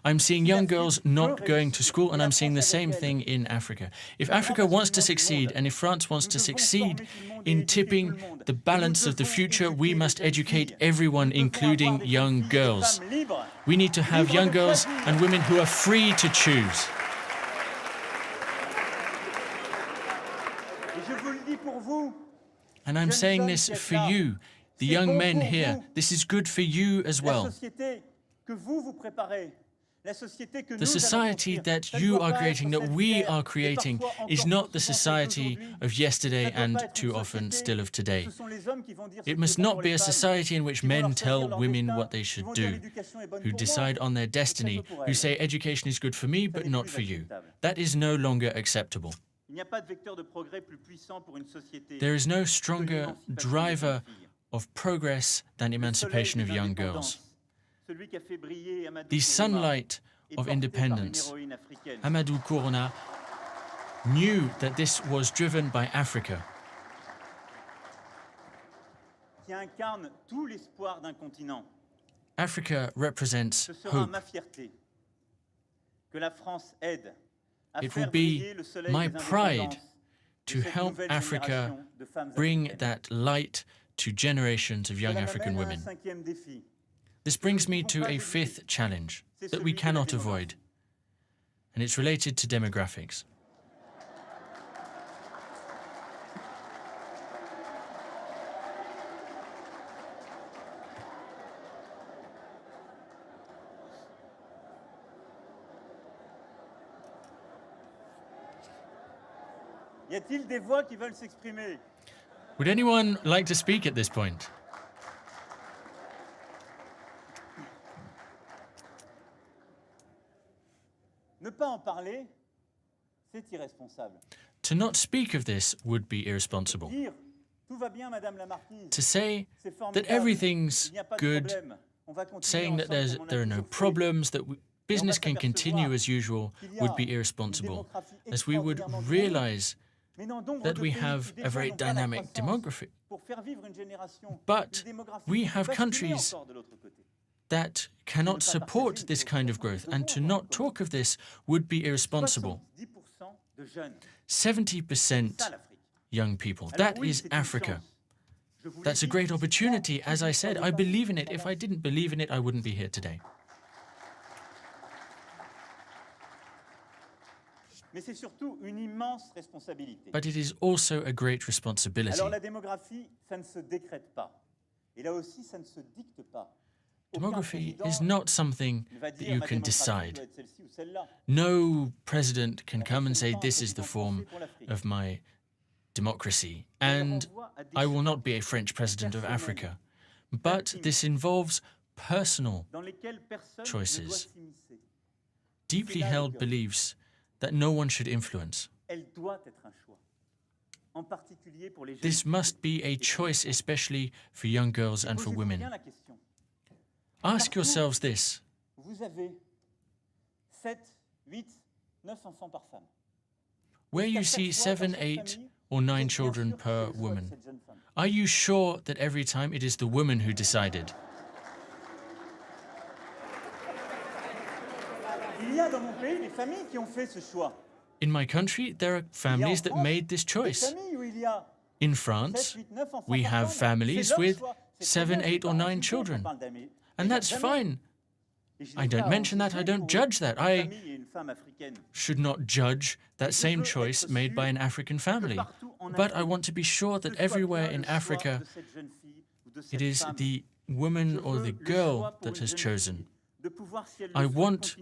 I'm seeing young girls not going to school, and I'm seeing the same thing in Africa. If Africa wants to succeed, and if France wants to succeed in tipping the balance of the future, we must educate everyone, including young girls. We need to have young girls and women who are free to choose. And I'm saying this for you, the young men here. This is good for you as well. The society that you are creating, that we are creating, is not the society of yesterday and too often still of today. It must not be a society in which men tell women what they should do, who decide on their destiny, who say education is good for me but not for you. That is no longer acceptable. There is no stronger driver of progress than emancipation of young girls. The sunlight of independence, Amadou Kourona, knew that this was driven by Africa. Africa represents hope. It will be my pride to help Africa bring that light to generations of young African women. This brings me to a fifth challenge that we cannot avoid, and it's related to demographics. Y a-t-il des voix qui veulent s'exprimer? Would anyone like to speak at this point? Ne pas en parler, c'est irresponsable. To not speak of this would be irresponsible. Dire tout va bien, Madame la Marquise. To say C'est that formidable. everything's Il n'y a pas de good, problème. On va continuer saying that ensemble comme on a there are no toujours fait. problems, that business can continue as usual, would be irresponsible, as we would realize Mais non, nombre that de we pays have qui a very déjà n'ont pas la dynamic croissance demography. pour faire vivre une génération. But Une démographie we qui have bascule countries encore de l'autre côté. that cannot support this kind of growth, and to not talk of this would be irresponsible. 70% de jeunes. 70% Ça, l'Afrique. young people. Alors That oui, is c'est une Africa. chance. Je vous l'ai That's a dit, great je opportunity. crois As I qu'il said, faut I le believe in faire. it. If I didn't believe in it, I wouldn't be here today. Mais c'est surtout une immense responsabilité. But it is also a great responsibility. Alors la démographie, ça ne se décrète pas. Et là aussi, ça ne se dicte pas. Aucun Demography président is not something ne va that dire, you ma can démocratie decide. doit être celle-ci ou celle-là. No president can come and say, this is the form of my democracy, and I will not be a French president of Africa. But this involves personal, Dans lesquelles personne ne doit choices. s'immiscer. deeply held beliefs that no one should influence. Elle doit être un choix. En particulier pour les jeunes. This must be a choice, especially for young girls and for Posez-vous women. bien la question. Ask yourselves this. Vous avez 7, 8, 9 enfants par femme. Where you see 7, 8, or 9 children per woman, are you sure that every time it is the woman who decided? Il y a dans mon pays des familles qui ont fait ce choix. In my country, there are families that made this Des choice. familles où il y a In 7, France, 8, 9 enfants we par have femme. families C'est leur with choix. C'est 7, très bien, 8, or je 9 parle children. d'amis. And that's fine. Et je I n'ai don't pas mention that, I jugé don't pour judge that. une I famille et une femme africaine. should not judge that same choice made by an African family. But I want to be sure that everywhere in Africa, it is the woman or the girl that has chosen. I want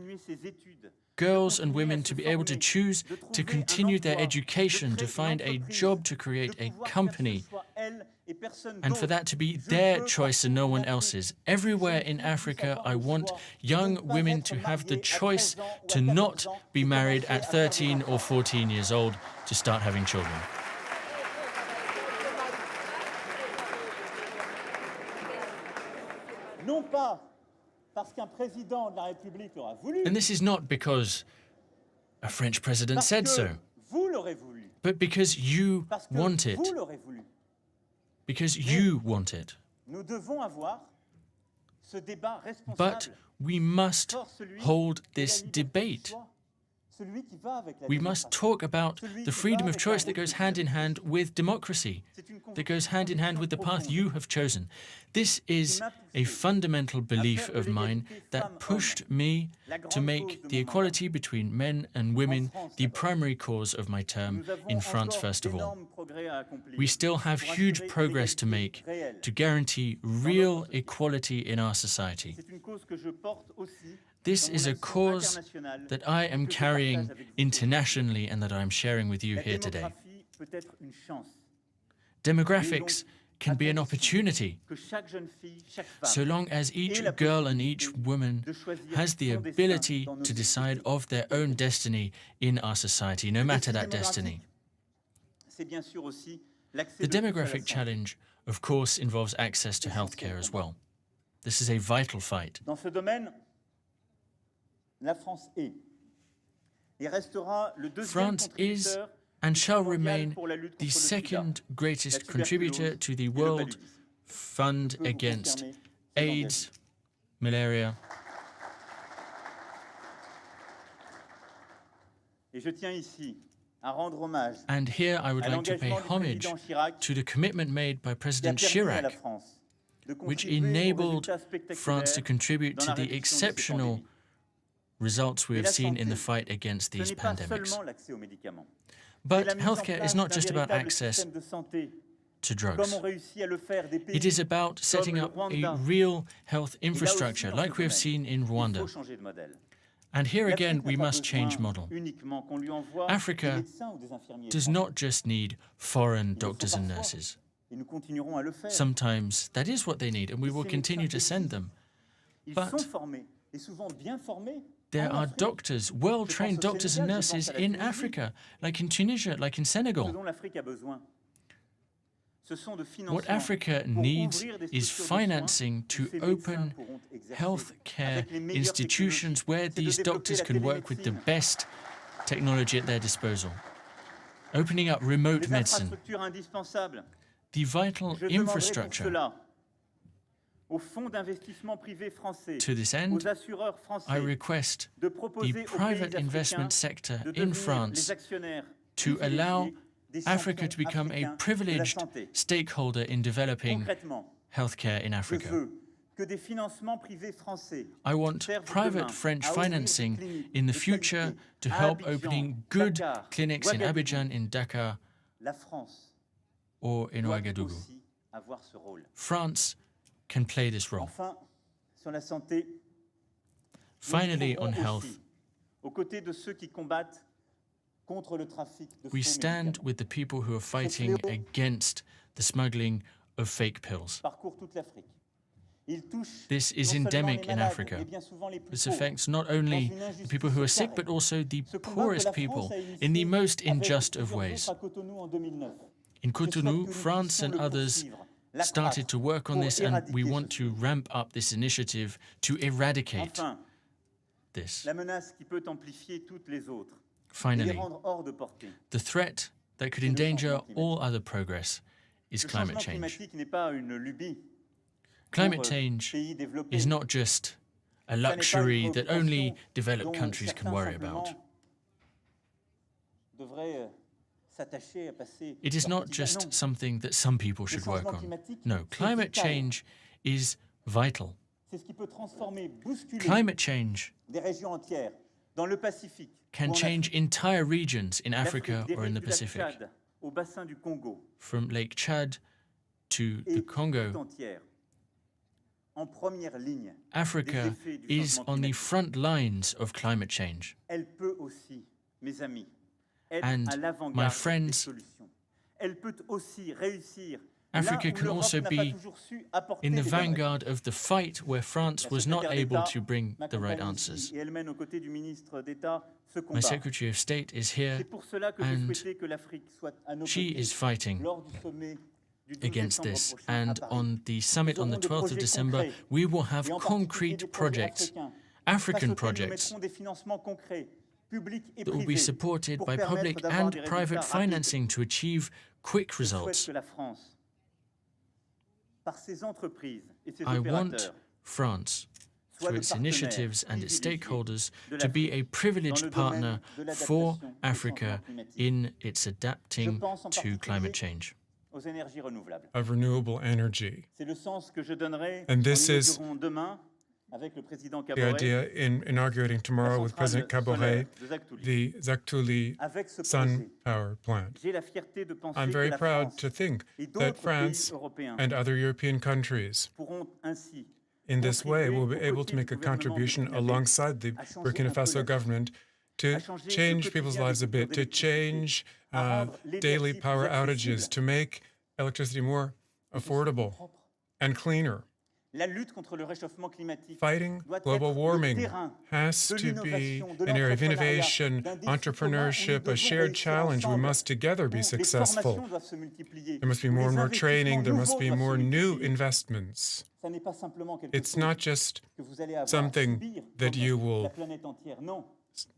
girls and women to be able to choose to continue their education, to find a job, to create a company, and for that to be their choice and no one else's. Everywhere in Africa, I want young women to have the choice to not be married at 13 or 14 years old to start having children. Non pas parce qu'un président de la République l'aura voulu, And this is not because a French president parce said que so, vous l'aurez voulu, but because you parce que want it. vous l'aurez voulu. Because you want it. Nous devons avoir ce débat responsable. But we must Or, celui hold de la this liberté du debate. choix, celui qui va avec la We must démocratie. talk about the freedom of choice that goes hand in hand with democracy, C'est une that goes hand in hand with the path you have chosen. This is m'a a poussé fundamental belief à faire of de mine l'égalité that femmes-hommes pushed me la to grande make cause de the mon equality between men and women France, the d'abord. primary cause of my term Nous avons in France, encore first of all. d'énormes progrès à accomplir We still have pour huge assurer progress to l'égalité make réelle. to guarantee real equality in our society. C'est une cause que je porte aussi This dans is mon a action cause internationale that I am que je carrying partage avec vous. internationally and that I am sharing with you La here today. démographie peut être une chance Demographics can be an opportunity que chaque jeune fille, chaque femme so long as each girl and each woman has the ability to decide of their own destiny in our society, no matter that destiny. C'est bien sûr aussi l'accès The de tous à la demographic santé. challenge, of course, involves access to healthcare as well. This is a vital fight. Dans ce domaine, la France est et restera le deuxième France is contributeur and shall mondial remain pour la lutte the contre le sida, second greatest la contributor tuberculose to the et le World paludisme. Fund Je peux vous against confirmer ces AIDS, malaria. Et je tiens ici à rendre hommage And here I would à like to pay l'engagement du homage président Chirac to the commitment made by qui a President permis à la Chirac, France de which contribuer aux enabled résultats France to spectaculaires contribute dans to la the réduction de ces exceptional pandémies. results we Mais have la seen in the santé, fight against Ce these n'est pas pandemics. seulement l'accès aux médicaments. C'est But la mise en healthcare place is not d'un just about véritable access système de santé, to comme drugs. ont réussi à le faire des pays It is about setting le up Rwanda. a real health Et là aussi, infrastructure dans like ce we have domaine, seen in il Rwanda. faut changer de modèle. And here again, L'Afrique we n'a pas must change besoin model. uniquement qu'on lui envoie Africa des médecins ou des infirmiers Does étrangers. not just need foreign Il le faut doctors and parfois, nurses. et nous continuerons à le faire. Sometimes that is what they need, and we Et will ces continue médecins to send existent. them. Ils But sont formés, et souvent bien formés. There en are Afrique. doctors, well-trained Je pense au doctors and Sénégal, je nurses pense à la in Tunisie. Africa, like in Tunisia, like in Ce Senegal. dont l'Afrique a besoin, ce sont de What financements Africa pour needs ouvrir des is structures de soins financing où to ces médecins open pourront exercer healthcare avec les meilleures institutions technologies. where C'est de these développer doctors la can work with the télémédecine. best technology at their disposal. Opening up remote Les medicine, infrastructures indispensables. the vital Je demanderai pour infrastructure. cela aux fonds d'investissement privés français, To this end, aux assureurs français, I request de the proposer aux private pays investment africains sector de in devenir les France actionnaires to allow privilégiés des Africa champions to become a africains de la privileged santé. stakeholder in developing Concrètement, healthcare in je Africa. veux que des financements privés français I want servent private demain French à ouvrir des financing cliniques in the de future qualité to à help Abidjan, opening good Dakar, clinics in Ouagadougou. Abidjan, in Dakar, La France or in doit Ouagadougou. aussi avoir ce rôle. France can play this role. Enfin, sur la santé, Finally, nous on nous trouvons health, aussi aux côtés de ceux qui combattent contre le trafic de we faux stand médicaments. with the people who are fighting against the smuggling of fake pills. Parcourt toute l'Afrique. Il touche This is non seulement endemic les in malades, Africa. mais bien souvent les plus This pauvres. affects not only the people who are sick, but also the poorest people in the most unjust of ways. In Cotonou, France and others started to work on this, and we want to ramp up this initiative to eradicate Enfin, this. la menace qui peut amplifier toutes les autres et les Finally, rendre hors de portée. the threat that could endanger all other progress is Le climate changement change. climatique n'est pas une lubie Climate pour, change pays développés. is not just a Ça n'est pas une luxury that only préoccupation developed dont countries can certains worry simplement about. devraient s'attacher à passer It is leur not quotidien. just Non. something that some people should work on. No, climate change is vital. C'est ce qui peut transformer, bousculer Climate change des régions entières dans le Pacifique, ou can en change Afrique. entire regions in L'Afrique Africa des or in rives the du lac Pacific, Tchad au bassin du Congo from Lake Chad to et the Congo. tout entière en première ligne. Africa des effets du is changement on the climatique. front lines of climate change. Elle peut aussi, mes amis, être And à my l'avant-garde des friends, solutions. Elle peut aussi réussir Africa là où can l'Europe also n'a pas be toujours su apporter in the les bonnes vanguard of the fight where France réponses. was not La able secrétaire to d'État bring the right m'accompagne ici answers. Et elle mène aux côtés du ministre d'État ce My combat. Secretary of State is here C'est pour cela que and j'ai souhaité que l'Afrique soit à nos she côtés is fighting lors du sommet du 12 against décembre this. prochain à And Paris. on the summit on the 12th of December, we will have Et en particulier concrete des projets projects, africains, African face auxquels nous projects, mettrons des financements concrets, publics et that will be privés, supported pour by permettre public d'avoir and des private résultats rapides. financing to achieve quick Je souhaite results. que la France, par ses entreprises et ses I want opérateurs, France, soit through le its partenaire initiatives and its privilégié stakeholders, de to be l'Afrique a privileged dans le partner domaine de for l'adaptation au Africa changement climatique. in its Je adapting pense en to particulier climate change. aux énergies renouvelables. of renewable energy. C'est le sens que je donnerai And en this is inaugurant demain avec le président The Caboret idea in inaugurating tomorrow with President Kaboré the Zaktuli avec ce sun projet. power plant. J'ai la fierté de penser I'm que very la proud France to think et that d'autres pays France européens and other European countries pourront ainsi in this way will be contribuer aux able to côtés make du a gouvernement contribution burkinabé alongside the à changer Burkina un peu Faso la vie, government to à changer le change people's quotidien lives des a bit, coupures to d'électricité, change à rendre daily l'énergie power plus outages, accessible to make electricity more affordable propre. and cleaner. La lutte contre le réchauffement climatique Fighting doit global être le warming terrain has de to be l'innovation, de an area of l'entrepreneuriat, innovation, d'un défi commun où nous entrepreneurship, a devons shared réussir challenge. We ensemble, must together où be les successful. formations doivent se multiplier, There must be où more les and more training. There must investissements be nouveaux more doivent se new multiplier. investments. Ça n'est pas simplement quelque It's chose not just que vous allez avoir à something subir that comme you la will planète entière. Non,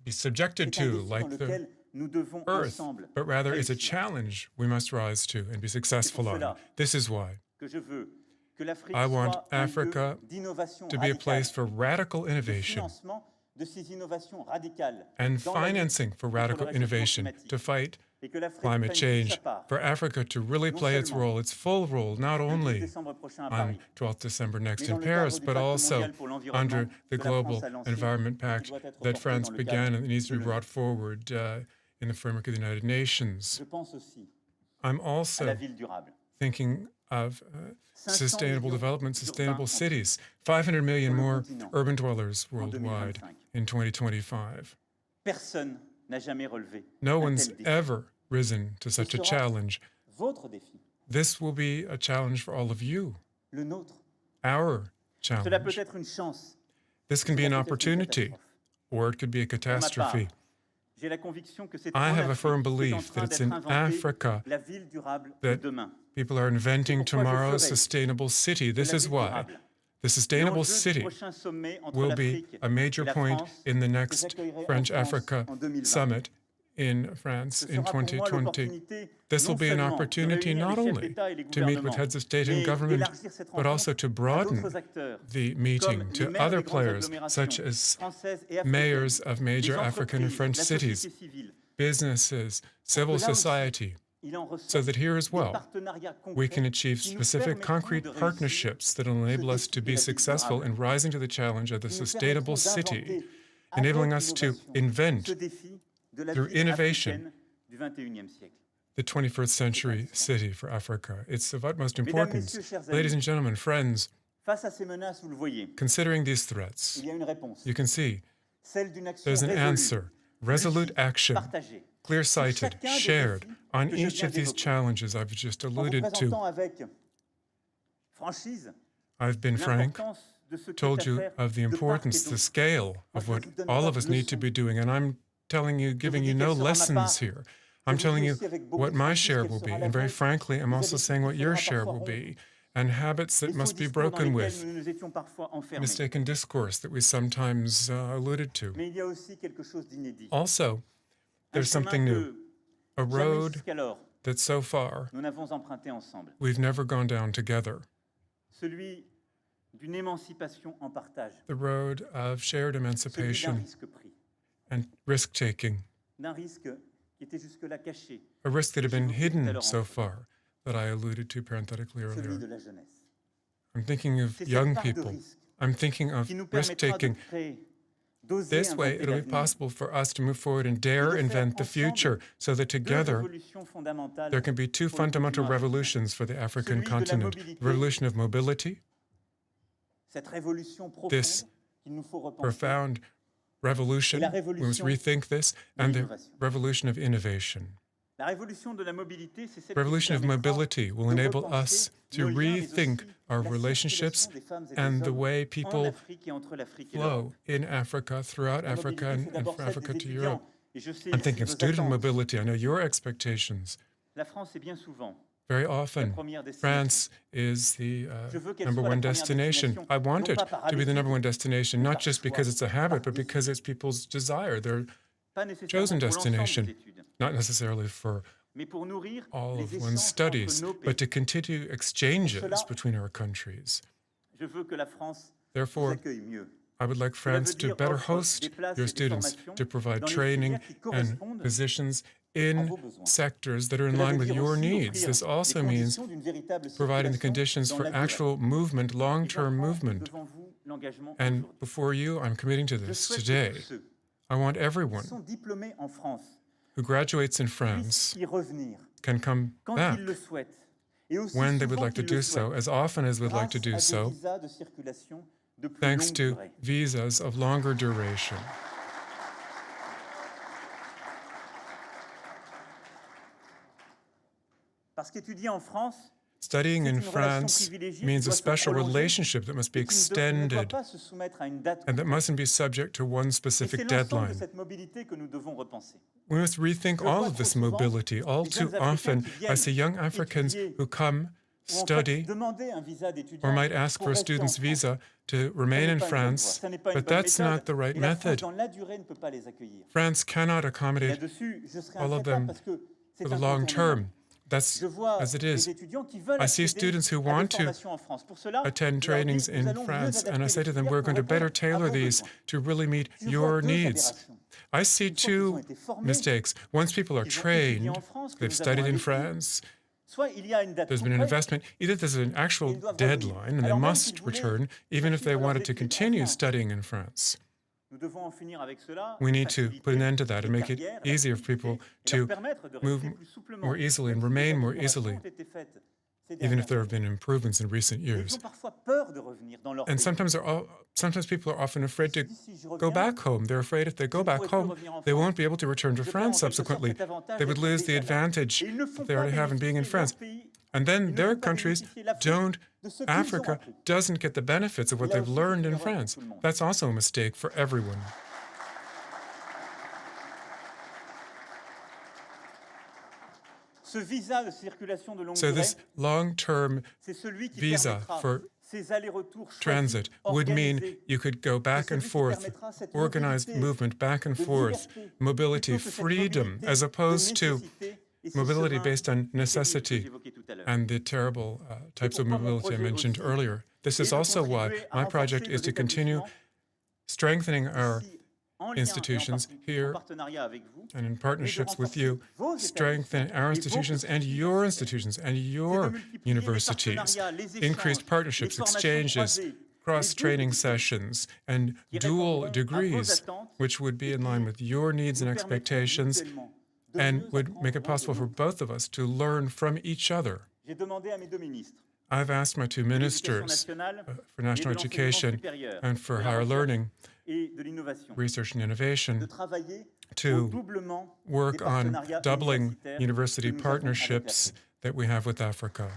be subjected c'est un to défi like dans the lequel nous devons earth, ensemble but rather it's a réussir. challenge we must rise to and be successful on. cela This is why Que je veux que l'Afrique I want soit un lieu Africa d'innovation to be a radicale, place for radical de innovation, financement de ces innovations radicales and dans la lutte financing for contre le radical réchauffement innovation climatique. to fight Et que l'Afrique climate prenne change, sa part, for Africa to really non play its seulement role, its full role, not le 10 only décembre prochain à on Paris, 12th December next mais in dans le Paris, cadre du but Pacte also mondial pour l'environnement under the que la France Global a lancé Environment et qui Pact doit être that porté France dans le began cadre and needs to de be l'ONU. brought forward in the framework of the United Nations. Je pense aussi I'm à la also ville durable. thinking of 500 sustainable millions development, d'urbains sustainable en cities, 500 million sur le more continent urban dwellers en worldwide 2025. in 2025. Personne n'a jamais relevé No un one's tel défi. ever risen to Ce such a sera challenge. votre défi, This will be a challenge for all of you, le nôtre. our Cela peut challenge. être une chance, This can be an cela peut être une opportunity, catastrophe. or it could be a Pour ma part, catastrophe. j'ai la conviction que c'est I en have a Afrique firm qu'est en belief train that it's d'être in inventée Africa la ville durable de that demain. people are inventing C'est pourquoi je tomorrow's ferai sustainable city. de This la is ville why durable the sustainable l'enjeu du city prochain sommet entre will be l'Afrique a major et la point France in the que next j'accueillerai en French-Africa France en 2020. summit in France Ce in sera pour moi 2020. l'opportunité This will non be an seulement de opportunity réunir not les chefs only d'État et les to meet with gouvernements, heads of state and mais government, d'élargir cette but also rencontre to à broaden d'autres acteurs, the meeting comme les to maires other des grandes players, agglomérations such as françaises et africaines, mayors of major les African and entreprises, French la cities, société civile, businesses, civil là aussi, society, il en ressort so that here as des well, partenariats we concrets can achieve qui nous specific permettront concrete de réussir partnerships that will enable us to défi de be la ville successful durable, in rising to the challenge of the qui nous sustainable permettront city, d'inventer enabling avec us to innovation invent ce défi de la through ville innovation africaine du 21e siècle. the 21st century city for Africa. It's of utmost Mesdames, importance. Messieurs, chers Ladies amis, and gentlemen, friends, face à ces menaces, vous le voyez, considering these threats, il y a une réponse, you can see celle d'une action there's an résolue, answer, resolute lucide, action, partagée, clear-sighted, chacun des shared défis on que je each viens of these d'évoquer. challenges I've just en vous alluded to. présentant avec franchise I've been frank, l'importance de ce qui est told à you faire of the de part et importance, the d'autre. scale of what all of us need to be doing, and I'm telling you, giving you no lessons here. I'm telling you what my share will be, and very frankly, I'm also saying what your share will be, and habits that Les must be faux discours dans broken lesquels with, nous nous étions parfois enfermés. mistaken discourse that we sometimes alluded to. Mais il y a aussi quelque chose d'inédit. Also, Un there's chemin something new, que a jamais road jusqu'alors that so far nous n'avons emprunté ensemble. we've never gone down together, Celui d'une émancipation en partage. the road of shared Celui d'un emancipation risque pris. and risk-taking, D'un risque qui était jusque-là caché. a risk that had been J'évoquais tout à hidden l'heure en so fait. far that I alluded to parenthetically Celui earlier. de la jeunesse. I'm thinking of C'est cette young part de people. risque I'm thinking of qui nous permettra de risk-taking. créer, d'oser This way, inventer it'll be l'avenir. possible for us to move forward and dare de faire invent the ensemble future so that Deux together révolutions fondamentales there can be two pour le fundamental continent africain. revolutions for the African Celui de la continent. mobilité, The revolution of mobility, Cette révolution profonde this qu'il nous faut repenser. profound revolution, la we must révolution rethink this, and the l'innovation. revolution of innovation. La révolution de la mobilité, c'est celle Revolution of qui permettra mobility will de enable repenser us to nos liens, mais rethink aussi our la relationships circulation des femmes et des and the hommes way en people Afrique et entre l'Afrique et l'Europe. flow in Africa, throughout La Africa, mobilité, c'est and d'abord from celle Africa des to étudiants. Europe. Et je sais I'm ici thinking of vos student attentes. mobility. I know your expectations. La France est bien souvent Very la often, première destination. France is the Je veux qu'elle number soit la one première destination. destination, I want non it pas par to be the number one habitude, destination, mais not par just choix, because it's a habit, but par because it's people's desire, their pas nécessairement chosen pour l'ensemble destination, des études, not necessarily for mais pour nourrir all les of échanges one's studies, entre nos but to pays. continue exchanges cela, between our countries. Je veux que la France vous Therefore, accueille mieux. I would like Cela veut France to dire better offre host des places your et des students, formations to provide dans les training filières qui and correspondent positions à in vos besoins. sectors that are in Cela line veut with dire your aussi needs. offrir This also les means conditions d'une véritable providing the circulation conditions dans for la durée. actual movement, Et j'en long-term prends movement. devant vous l'engagement And aujourd'hui. before you, I'm committing to Je this souhaite que today. tous ceux I want qui everyone sont diplômés en France who graduates in puissent France y revenir can come quand back ils le souhaitent et aussi when they would souvent like to qu'ils le do so, souhaitent, as often as they'd like to grâce do à des so, visas de circulation de plus thanks longue to durée. visas of longer duration. Parce qu'étudier en France, Studying c'est in une relation France privilégiée qui means a doit se special prolonger relationship that must be et qui ne doit extended pas se soumettre à une date. and that mustn't be subject to one Et c'est specific l'ensemble de deadline. cette mobilité que nous devons repenser. We must rethink Je all vois of this trop souvent mobility. All des too jeunes Africains often, qui I viennent see young Africans étudier who come, ou en fait study, demander un visa d'étudiant or might ask pour for a rester en student's France. visa to Ça remain n'est in pas une bonne voie, France, ça n'est pas une but bonne that's not méthode, the right et la France, method. dans la durée, ne peut pas les accueillir. France cannot Et accommodate là-dessus, je serai all of intraitable them parce que c'est for un the long contournement. term. That's Je vois as it des is. étudiants qui veulent I see accéder students who à des want to formations en France. Pour cela, attend je leur dis, trainings nous in allons mieux France, and I adapter say les to them, filières we're pour going to better répondre à tailor vos these besoins. to really meet Je vois your deux needs. aberrations. I see Une fois qu'ils ont two été formés, mistakes. Once people are qu'ils ont étudié trained, en France, que they've nous avons studied in investi, France, soit il y a une date there's been an concrète, investment. Either there's an et actual ils doivent revenir. deadline and they Alors même must s'ils voulaient return, even if they poursuivre leurs wanted to études en continue France. studying in France. Nous devons en finir avec cela We et need to put an faciliter end to that les and make it carrières, la easier for mobilité, people et leur to permettre de move rester plus souplement. more easily and Même si remain des more améliorations easily, ont été faites ces even if dernières there have années. been improvements in recent Et years. ils ont parfois peur de revenir dans leur And pays. sometimes people are often afraid to Ils se disent, si je go reviens, back home. They're afraid if they je go ne back pourrai plus home, revenir en they France. won't be able to return to Je perds France en quelque sorte subsequently. cet avantage They would d'être lose the déjà là. advantage Et ils ne font that they pas already have in being in bénéficier leur France. pays, And ils then ne their font pas countries bénéficier l'Afrique don't, de ce qu'ils ont Africa appris. doesn't get the benefits of what Et là they've aussi, c'est learned une in erreur pour France. tout le monde. That's also a mistake for everyone. Ce visa de circulation de longue So durée, this long-term c'est celui qui visa permettra for ces allers-retours choisis, transit would mean organisés, you could go back and celui qui forth, permettra cette organized mobilité movement back and de forth, liberté, mobility, plutôt que cette freedom, mobilité as de opposed to nécessité et ce mobility chemin based on terrible que necessity j'évoquais tout à l'heure. and the terrible types of pourquoi mon mobility I projet mentioned aussi earlier. This est is de also why contribuer à my renforcer project nos is to continue établissements strengthening our ici, en lien et institutions en here partenariat avec vous, and in mais de partnerships with renforcer you, vos strengthen établissements our et vos institutions and cursus your universitaires. institutions and C'est de your multiplier les universities, partenariats, les increased échanges, partnerships, les formations exchanges, croisées, cross-training les doubles sessions, and qui dual répondront à vos degrees, attentes which would be et in qui line with your needs and nous permettront expectations mutuellement de and mieux would make it apprendre possible for l'un de both of us to learn from each other. J'ai demandé à mes deux ministres I've asked my two de l'Éducation ministers nationale for et de national l'enseignement education supérieur, and for de la higher recherche learning, et de l'innovation, research and de innovation, travailler au to doublement des work on partenariats doubling universitaires university que nous avons avec partnerships l'Afrique. that we have with Africa.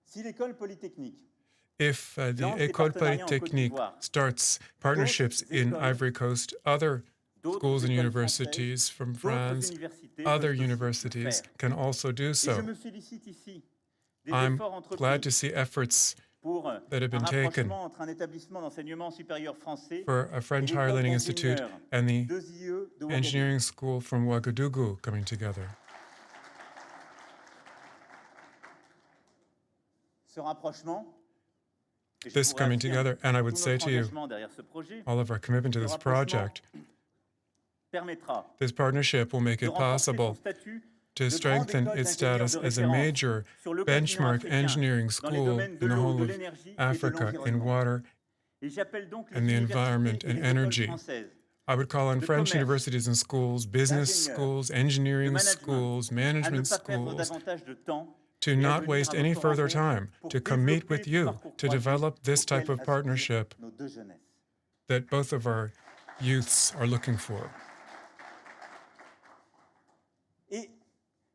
Si l'école polytechnique If the lance des École partenariats en Côte Polytechnique d'Ivoire, starts partnerships in écoles, Ivory Coast, other d'autres schools and écoles universities françaises, from d'autres France, universités other peuvent aussi le universities faire. can also do Et je so. me félicite ici des I'm efforts entrepris glad to see efforts pour that have un been taken rapprochement entre un établissement d'enseignement supérieur français for a et French l'école Higher Learning Institute d'ingénieurs and the 2IE de Ouagadougou. engineering school from Ouagadougou coming together. Ce rapprochement, et je This vous coming réaffirme together, and I would tout say notre to you, engagement derrière ce projet, all of our commitment to ce this rapprochement project, permettra this partnership will make de it renforcer son possible statut to de strengthen grande its école status d'ingénieurs de as a référence major sur le continent benchmark africain, engineering dans les school domaines de in the l'eau, whole de of l'énergie et de Africa in l'environnement. water Et j'appelle donc les and the universités environment et and les écoles energy. françaises I would call on de French commerce, universities and schools, business d'ingénieurs, schools, de engineering management, schools, à ne management pas perdre schools, davantage de temps to et à not venir waste à any votre further rencontre time, pour to come meet développer with le you, parcours to croisé develop this type auquel of aspirent partnership nos deux jeunesses. that both of our youths are looking for. Et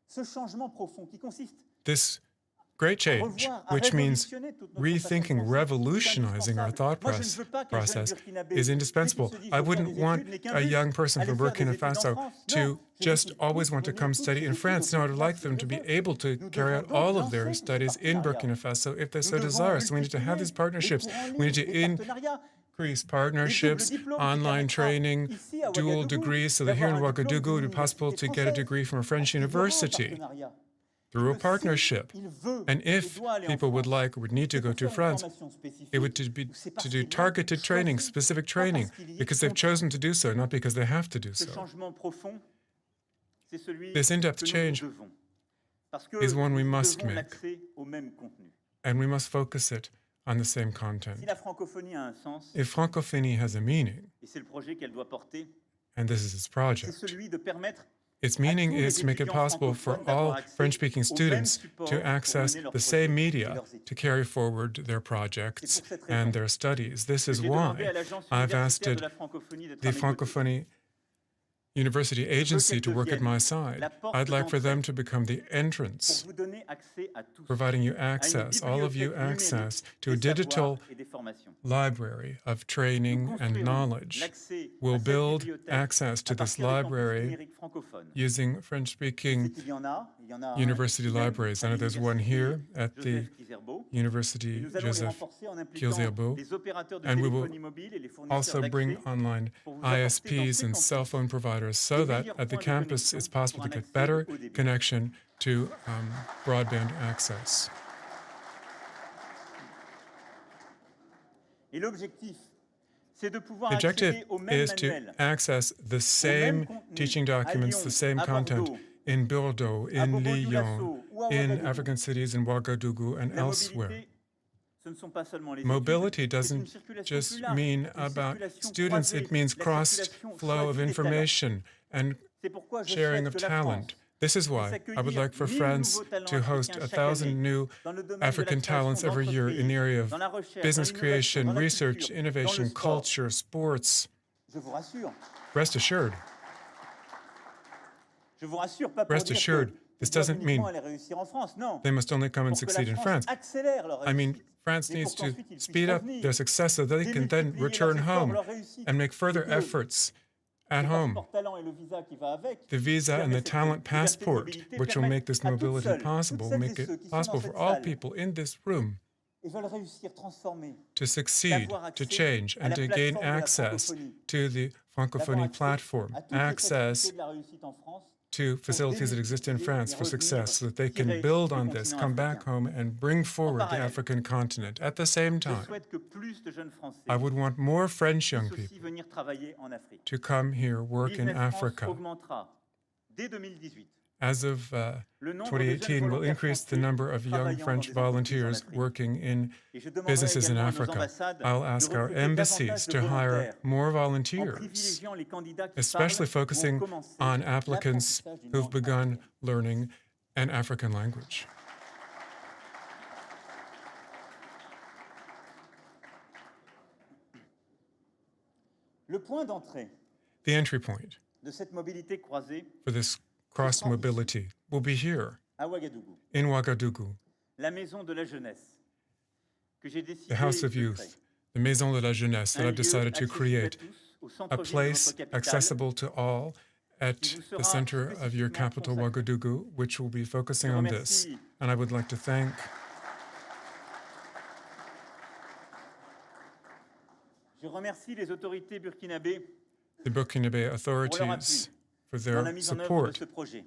ce changement profond qui consiste This great à change, revoir, à which means révolutionner toute notre façon de rethinking, penser, revolutionizing our est thought indispensable. Moi, je ne veux pas qu'un jeune process Burkinabé, is dès qu'il indispensable. se dit, I je veux faire wouldn't des want études, n'ait qu'un a but, young person aller from faire des Burkina études en Faso France. to Non, je just veux qu'ils always puissent want to mener come toutes study ces in études France. au No, I'd Burkina like them to be Faso. able to Nous carry devons out donc all of their lancer ces studies in partenariats. Burkina Faso if they Nous so devons desire. So we need to have these multiplier partnerships. les cours en We need ligne, to les partenariats, increase les partnerships, doubles diplômes qui online permettra training, ici à dual Ouagadougou degrees, so that here in d'avoir un diplôme Ouagadougou it d'une would be possible université to get a française. degree from a French Il y aura un university partenariat. through a Que partnership. s'il veut And et if doit aller en people would France, like or would need to c'est go pour to faire une France, formation spécifique, it would be ou c'est to parce do qu'ils l'ont targeted training, choisi, specific pas training, parce qu'il y est because they've contraint. chosen to do so, not because they have to do Ce so. changement profond, c'est celui This in-depth que nous change devons. Parce que is one we nous must devons make. l'accès au même contenu. And we must focus it on the same Si content. la francophonie a un sens, If francophonie has a meaning, et c'est le projet qu'elle doit porter, and this is its c'est project, celui de permettre its à meaning tous les is to make it étudiants possible for francophones d'avoir all accès French-speaking aux mêmes students supports to pour access mener leurs the same projets et media leurs to études. carry forward their C'est projects pour cette raison and their studies. This que is j'ai demandé why à l'Agence I've asked universitaire it de la francophonie d'être the à mes côtés. Francophonie University Agency to work at my side. I'd like for them to become the Pour entrance, vous donner accès à tous, providing you à une access, all of you bibliothèque access numérique to a des digital savoirs et des formations. library of Nous training and construirons knowledge. l'accès We'll à cette build bibliothèque access to à this partir des campus library numériques francophones. using Je French-speaking sais qu'il y en a un university ici même, libraries. I à know there's one l'université here at the Joseph Ki-Zerbo, University Nous allons les Joseph renforcer en impliquant Ki-Zerbo, les opérateurs de and we will téléphonie mobile et les fournisseurs also d'accès bring online pour vous apporter dans ISPs ces and campus cell phone providers so les that meilleurs at the points de campus connexion it's pour possible un to get accès better haut débit. connection to broadband access. Et l'objectif, c'est de pouvoir The objective accéder aux mêmes is to manuels, access the same contenu teaching à documents, Lyon, the same à content Bordeaux, in Bordeaux, à in Bobo-Dioulasso Lyon, ou à in Ouagadougou. African cities, in Ouagadougou, and La elsewhere. mobilité, ce ne sont pas seulement les Mobility études, c'est une doesn't circulation just plus large, mean une about circulation students, croisée, it means la cross circulation flow of choisie des talents. information and C'est pourquoi je sharing souhaite of que la talent. France This is why I would like for France to host 1,000 new African talents every year in the area of business creation, research, innovation, culture, sports. Je vous rassure. Rest assured, Je vous rassure, pas pour Rest dire assured, que this ils doivent doesn't uniquement mean aller réussir en France. Non. they must only come and Pour que la succeed in France. accélère leur I mean, réussite. France Mais needs pour to qu'ensuite ils puissent speed up revenir, their success so that they can then démultiplier return leurs efforts, home leur réussite. and make further Et que efforts at le home. passeport talent et le visa qui va avec The visa and permet the cette talent liberté de passport, mobilité, which will make this permettent à toutes mobility celles, possible, toutes celles make et ceux it qui sont possible dans for cette all salle people in this room et veulent réussir, transformer, to succeed, d'avoir to accès change, à and la to gain plateforme de la access francophonie, to the d'avoir francophonie accès platform, à toutes les access facilités de la réussite en France, to facilities that exist in France for success so that they can tirer build du on this, continent come back africain. home, and bring forward the parallèle, African continent. At the same Je time, souhaite que plus de jeunes Français I would want more French young puissent aussi people venir travailler en Afrique. to come here, work in Business France Africa. augmentera dès 2018. As of Le nombre de jeunes 2018, we'll volontaires increase the français number of young travaillant French dans des entreprises en volunteers Afrique. working in Et je demanderai businesses in également à nos Africa. ambassades I'll de ask our recruter embassies davantage de to hire volontaires more en volunteers, privilégiant les candidats qui especially parlent ou ont focusing commencé on applicants l'apprentissage d'une who've langue begun africaine. learning an African language. Le point d'entrée The entry point de cette mobilité croisée for this cross mobility will be here à Ouagadougou, in Ouagadougou, la maison de la jeunesse que j'ai décidé the House of de Youth, créer. the Maison de la Jeunesse that Un I've decided to lieu create, accessible à tous, au a centre-ville de place notre capitale, accessible to all at qui vous the sera center of your spécifiquement capital, consacré. Ouagadougou, which will be focusing Je on this. remercie And I would like to thank Je remercie les autorités burkinabées the Burkinabe pour leur authorities appui for dans la their mise en œuvre de support ce projet.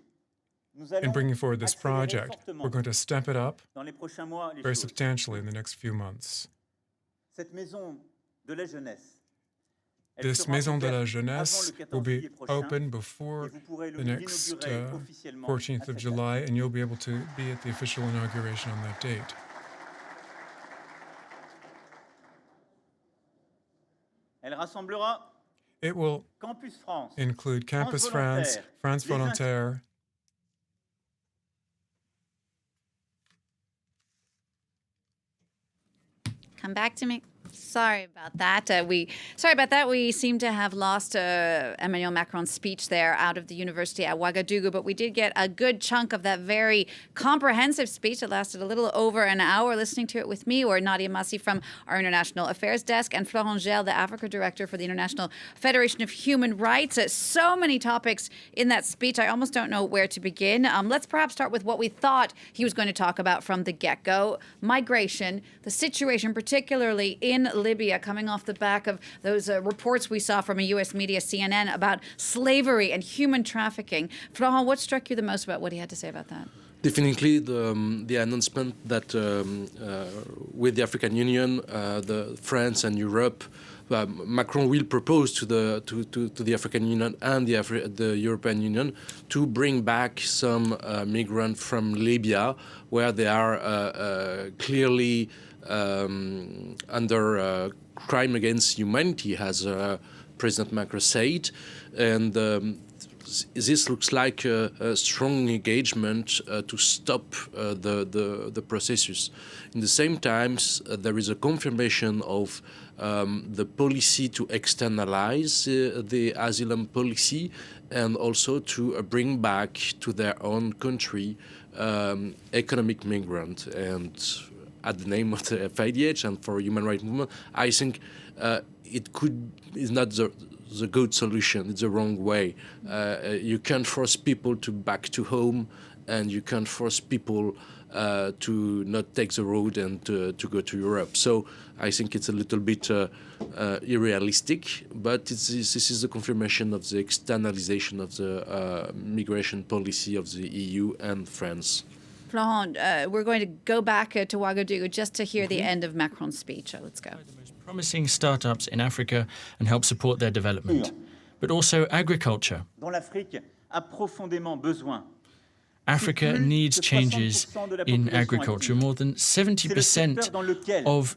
Nous in allons bringing forward this accélérer project. fortement We're going to step it up dans les prochains mois les very choses. substantially in the next few months. Cette maison de la jeunesse, elle This sera Maison de la ouverte Jeunesse avant le 14 will be juillet prochain, open et before vous pourrez the next l'inaugurer officiellement 14th à of cette July, and you'll be able to be at the official inauguration on that date. date. Elle rassemblera It will Campus France, include Campus France, Volontaire, France les Volontaire, Come back to me. Sorry about that. We seem to have lost Emmanuel Macron's speech there out of the university at Ouagadougou, but we did get a good chunk of that very comprehensive speech that lasted a little over an hour. Listening to it with me were Nadia Massi from our International Affairs Desk and Florent Gel, the Africa Director for the International Federation of Human Rights. So many topics in that speech, I almost don't know where to begin. Let's perhaps start with what we thought he was going to talk about from the get-go. Migration, the situation particularly in Libya, coming off the back of those reports we saw from a U.S. media, CNN, about slavery and human trafficking. Florent, what struck you the most about what he had to say about that? Definitely the announcement that with the African Union, the France and Europe, Macron will propose to the African Union and the European Union to bring back some migrants from Libya, where they are clearly under crime against humanity, as President Macron said, and this looks like a strong engagement to stop the processes. In the same time, there is a confirmation of the policy to externalize the asylum policy and also to bring back to their own country economic migrants. And at the name of the FIDH and for human rights movement, I think is not the good solution. It's the wrong way. You can't force people to back to home, and you can't force people to not take the road and to go to Europe. So I think it's a little bit unrealistic, but this is the confirmation of the externalization of the migration policy of the EU and France. Florent, we're going to go back to Ouagadougou just to hear the end of Macron's speech. Let's go. The most promising startups in Africa and help support their development, but also agriculture. Dont l'Afrique a profondément besoin. Africa needs changes in agriculture. More than 70% of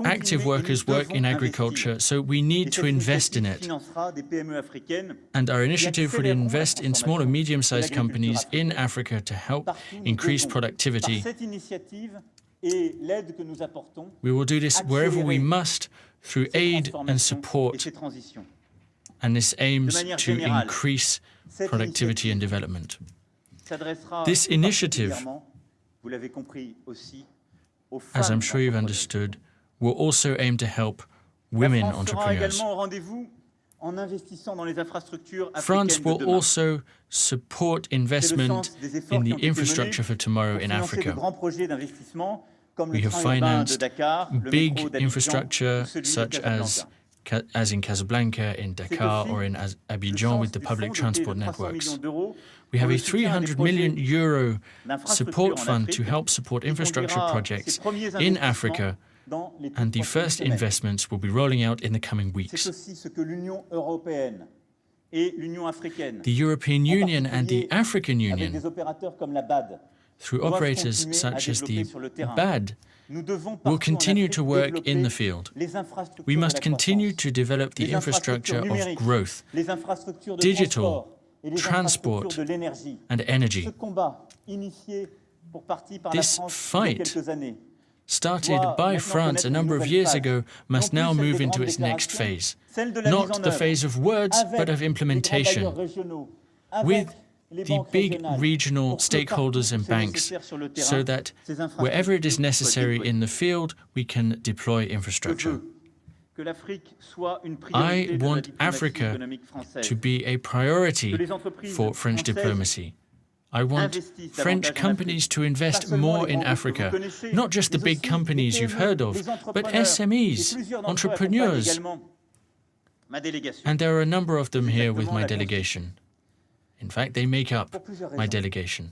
active workers work in agriculture, so we need to invest in it. And our initiative would invest in small and medium-sized companies in Africa to help increase productivity. We will do this wherever we must through aid and support, and this aims to increase productivity and development. This initiative, as I'm sure you've understood, will also aim to help women entrepreneurs. France will also support investment in the infrastructure for tomorrow in Africa. We have financed big infrastructure such as in Casablanca, in Dakar, or in Abidjan with the public transport networks. We have a €300 million support fund to help support infrastructure projects in Africa, and the first investments will be rolling out in the coming weeks. The European Union and the African Union, through operators such as the BAD, will continue to work in the field. We must continue to develop the infrastructure of growth, digital, transport, and energy. This fight, started by France a number of years ago, must now move into its next phase. Not the phase of words, but of implementation, with the big regional stakeholders and banks, so that wherever it is necessary in the field, we can deploy infrastructure. I want Africa to be a priority for French diplomacy. I want French companies to invest more in Africa, not just the big companies you've heard of, but SMEs, entrepreneurs. And there are a number of them here with my delegation. In fact, they make up my delegation.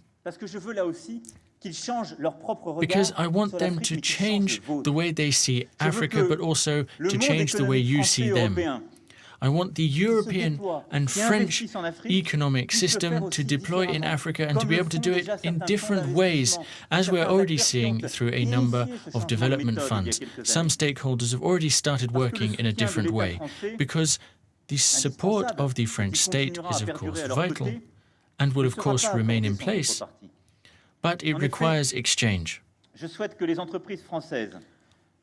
Because I want them to change the way they see Africa, but also to change the way you see them. I want the European and French economic system to deploy in Africa and to be able to do it in different ways, as we're already seeing through a number of development funds. Some stakeholders have already started working in a different way, because the support of the French state is, of course, vital and will, of course, remain in place, but it requires exchange.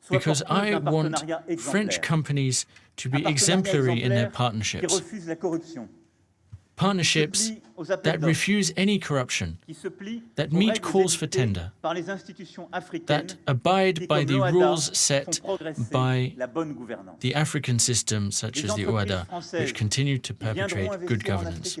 Because I want French companies to be exemplary in their partnerships. Partnerships that refuse any corruption, that meet calls for tender, that abide by the rules set by the African system, such as the OADA, which continue to perpetrate good governance.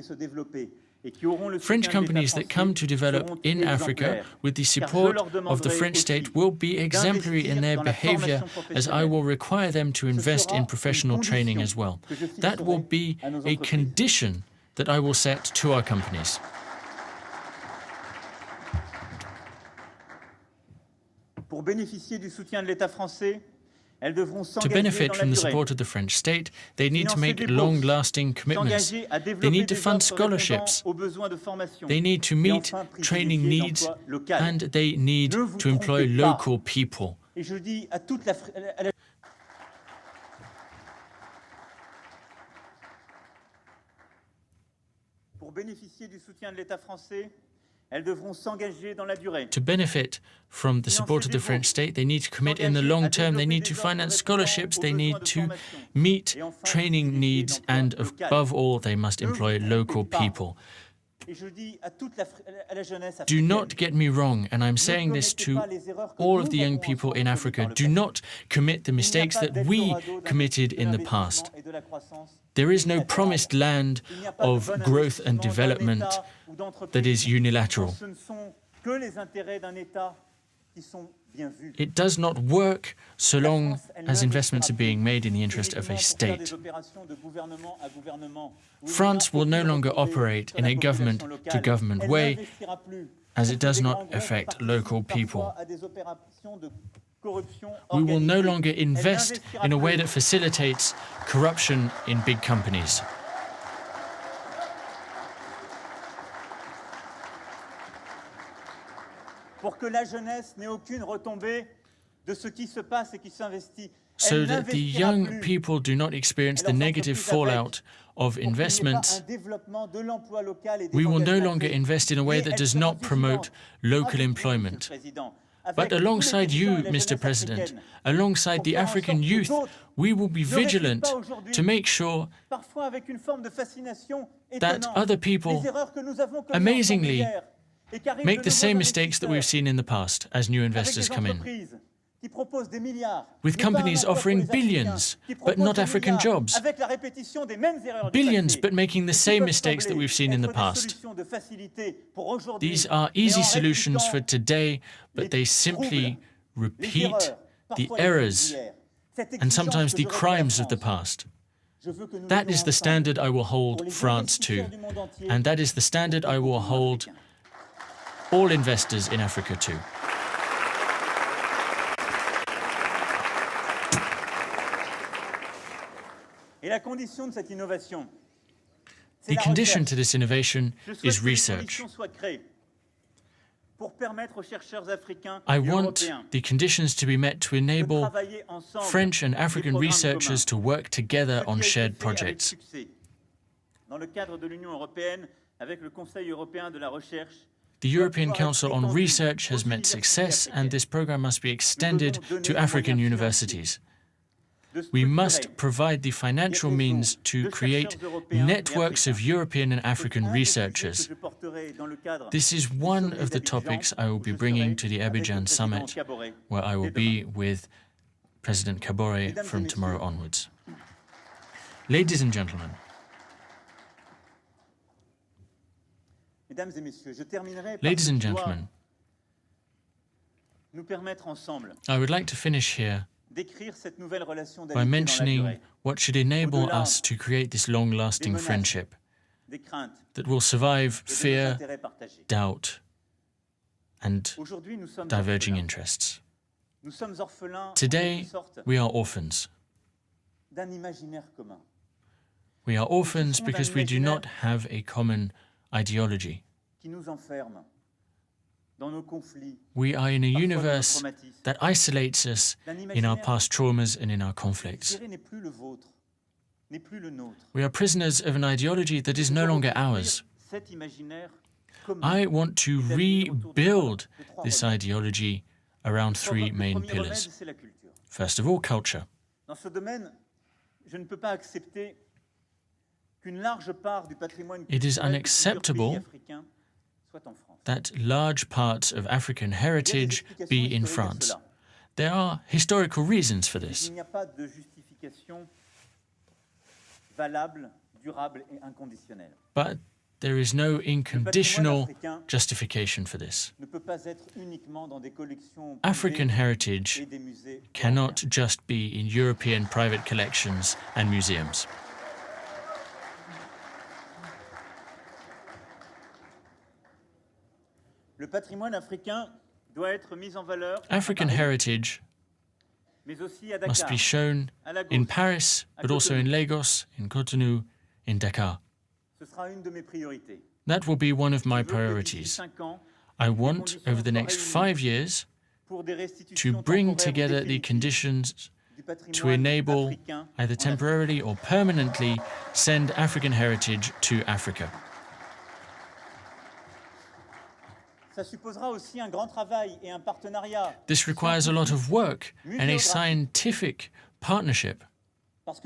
French companies that come to develop in Africa with the support of the French state will be exemplary in their behavior, as I will require them to invest in professional training as well. That will be a condition that I will set to our companies. To benefit from the support of the French state, they need to make long-lasting commitments. They need to fund scholarships. They need to meet training needs, and they need to employ local people. To benefit from the support of the French state, they need to commit in the long term, they need to finance scholarships, they need to meet training needs, and above all, they must employ local people. Do not get me wrong, and I'm saying this to all of the young people in Africa, do not commit the mistakes that we committed in the past. There is no promised land of growth and development that is unilateral. que les intérêts d'un État qui sont bien vus. It does not work so long as investments are being made in the interest of a state. France will no longer operate in a government-to-government way, as it does not affect local people. We will no longer invest in a way that facilitates corruption in big companies. Pour que la jeunesse n'ait aucune retombée de ce qui se passe et qui s'investit. So that the young people do not experience the negative fallout of investments, we will no longer invest in a way that does not promote local employment. But alongside you, Mr. President, alongside the African youth, we will be vigilant to make sure that other people, amazingly, make the same mistakes that we've seen in the past as new investors come in. With companies offering billions, but not African jobs. Billions, but making the same mistakes that we've seen in the past. These are easy solutions for today, but they simply repeat the errors and sometimes the crimes of the past. That is the standard I will hold France to, and that is the standard I will hold all investors in Africa to. The condition to this innovation is research. I want the conditions to be met to enable French and African researchers to work together on shared projects. The European Council on Research has met success, and this program must be extended to African universities. We must provide the financial means to create networks of European and African researchers. This is one of the topics I will be bringing to the Abidjan summit, where I will be with President Kabore from tomorrow onwards. Ladies and gentlemen, I would like to finish here by mentioning what should enable us to create this long-lasting friendship that will survive fear, doubt, and diverging interests. Today, we are orphans. We are orphans because we do not have a common ideology. We are in a universe that isolates us in our past traumas and in our conflicts. We are prisoners of an ideology that is no longer ours. I want to rebuild this ideology around three main pillars. First of all, culture. It is unacceptable that large parts of African heritage be in France. There are historical reasons for this. But there is no unconditional justification for this. African heritage cannot just be in European private collections and museums. African heritage must be shown in Paris, but also in Lagos, in Cotonou, in Dakar. That will be one of my priorities. I want, over the next 5 years, to bring together the conditions to enable, either temporarily or permanently, send African heritage to Africa. This requires a lot of work and a scientific partnership,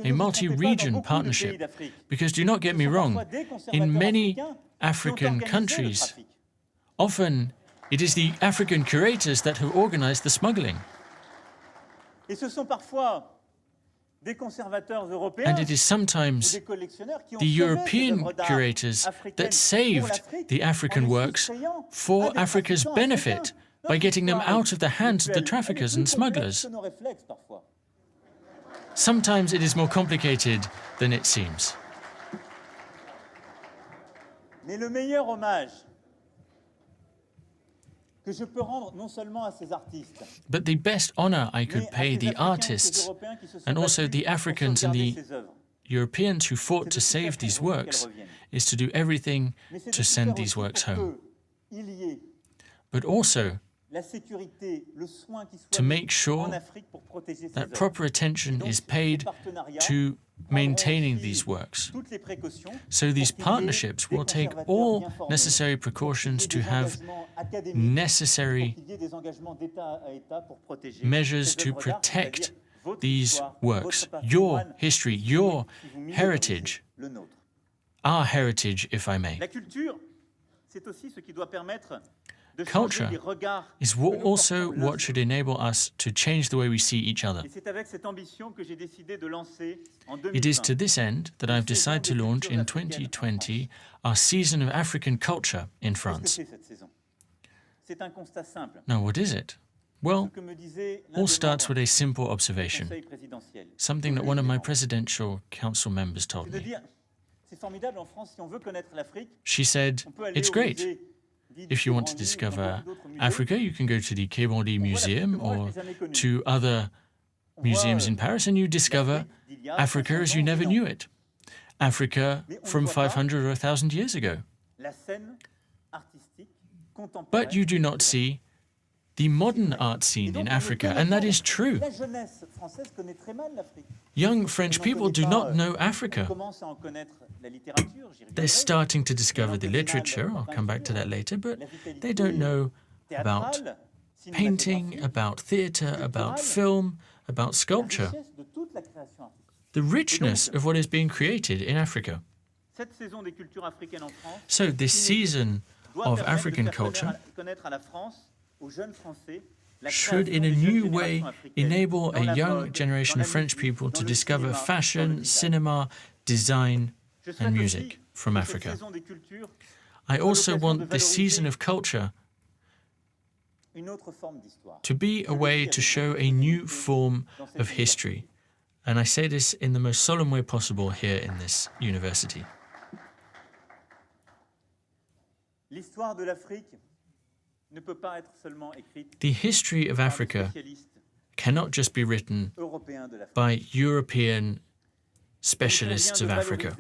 a multi-region partnership. Because do not get me wrong, in many African countries, often it is the African curators that have organized the smuggling. And it is sometimes the European curators that saved the African works for Africa's benefit by getting them out of the hands of the traffickers and smugglers. Sometimes it is more complicated than it seems. Mais le meilleur hommage que je peux rendre non seulement à ces artistes, But the best honor I could pay the artists and also the Africans and the Europeans who fought to save these works is to do everything to send these works home. But also to make sure that proper attention is paid to maintaining these works. So these partnerships will take all necessary precautions to have necessary measures to protect these works, your history, your heritage, our heritage, if I may. Culture is also what should enable us to change the way we see each other. It is to this end that I've decided to launch in 2020 our season of African culture in France. Now, what is it? Well, all starts with a simple observation, something that one of my presidential council members told me. She said, "It's great. If you want to discover Africa, you can go to the Quai Branly Museum or to other museums in Paris and you discover Africa as you never knew it. Africa from 500 or 1,000 years ago. But you do not see the modern art scene in Africa, and that is true. Young French people do not know Africa. They're starting to discover the literature, I'll come back to that later, but they don't know about painting, about theatre, about film, about sculpture, the richness of what is being created in Africa. So this season of African culture should in a new way enable a young generation of French people to discover fashion, cinema, design and music from Africa. I also want this season of culture to be a way to show a new form of history. And I say this in the most solemn way possible here in this university. The history of Africa cannot just be written by European specialists of Africa.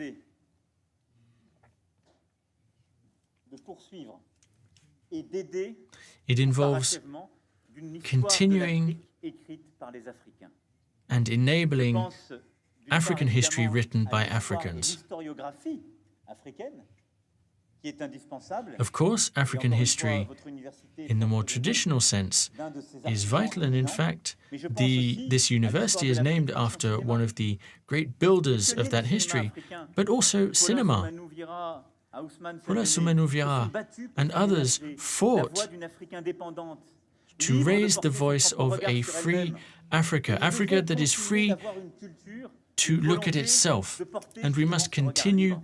It involves continuing and enabling African history written by Africans. Of course, African history, in the more traditional sense, is vital, and in fact, this university is named after one of the great builders of that history, but also cinema. Paula Soumanou-Viera and others fought to raise the voice of a free Africa, Africa that is free to look at itself, and we must continue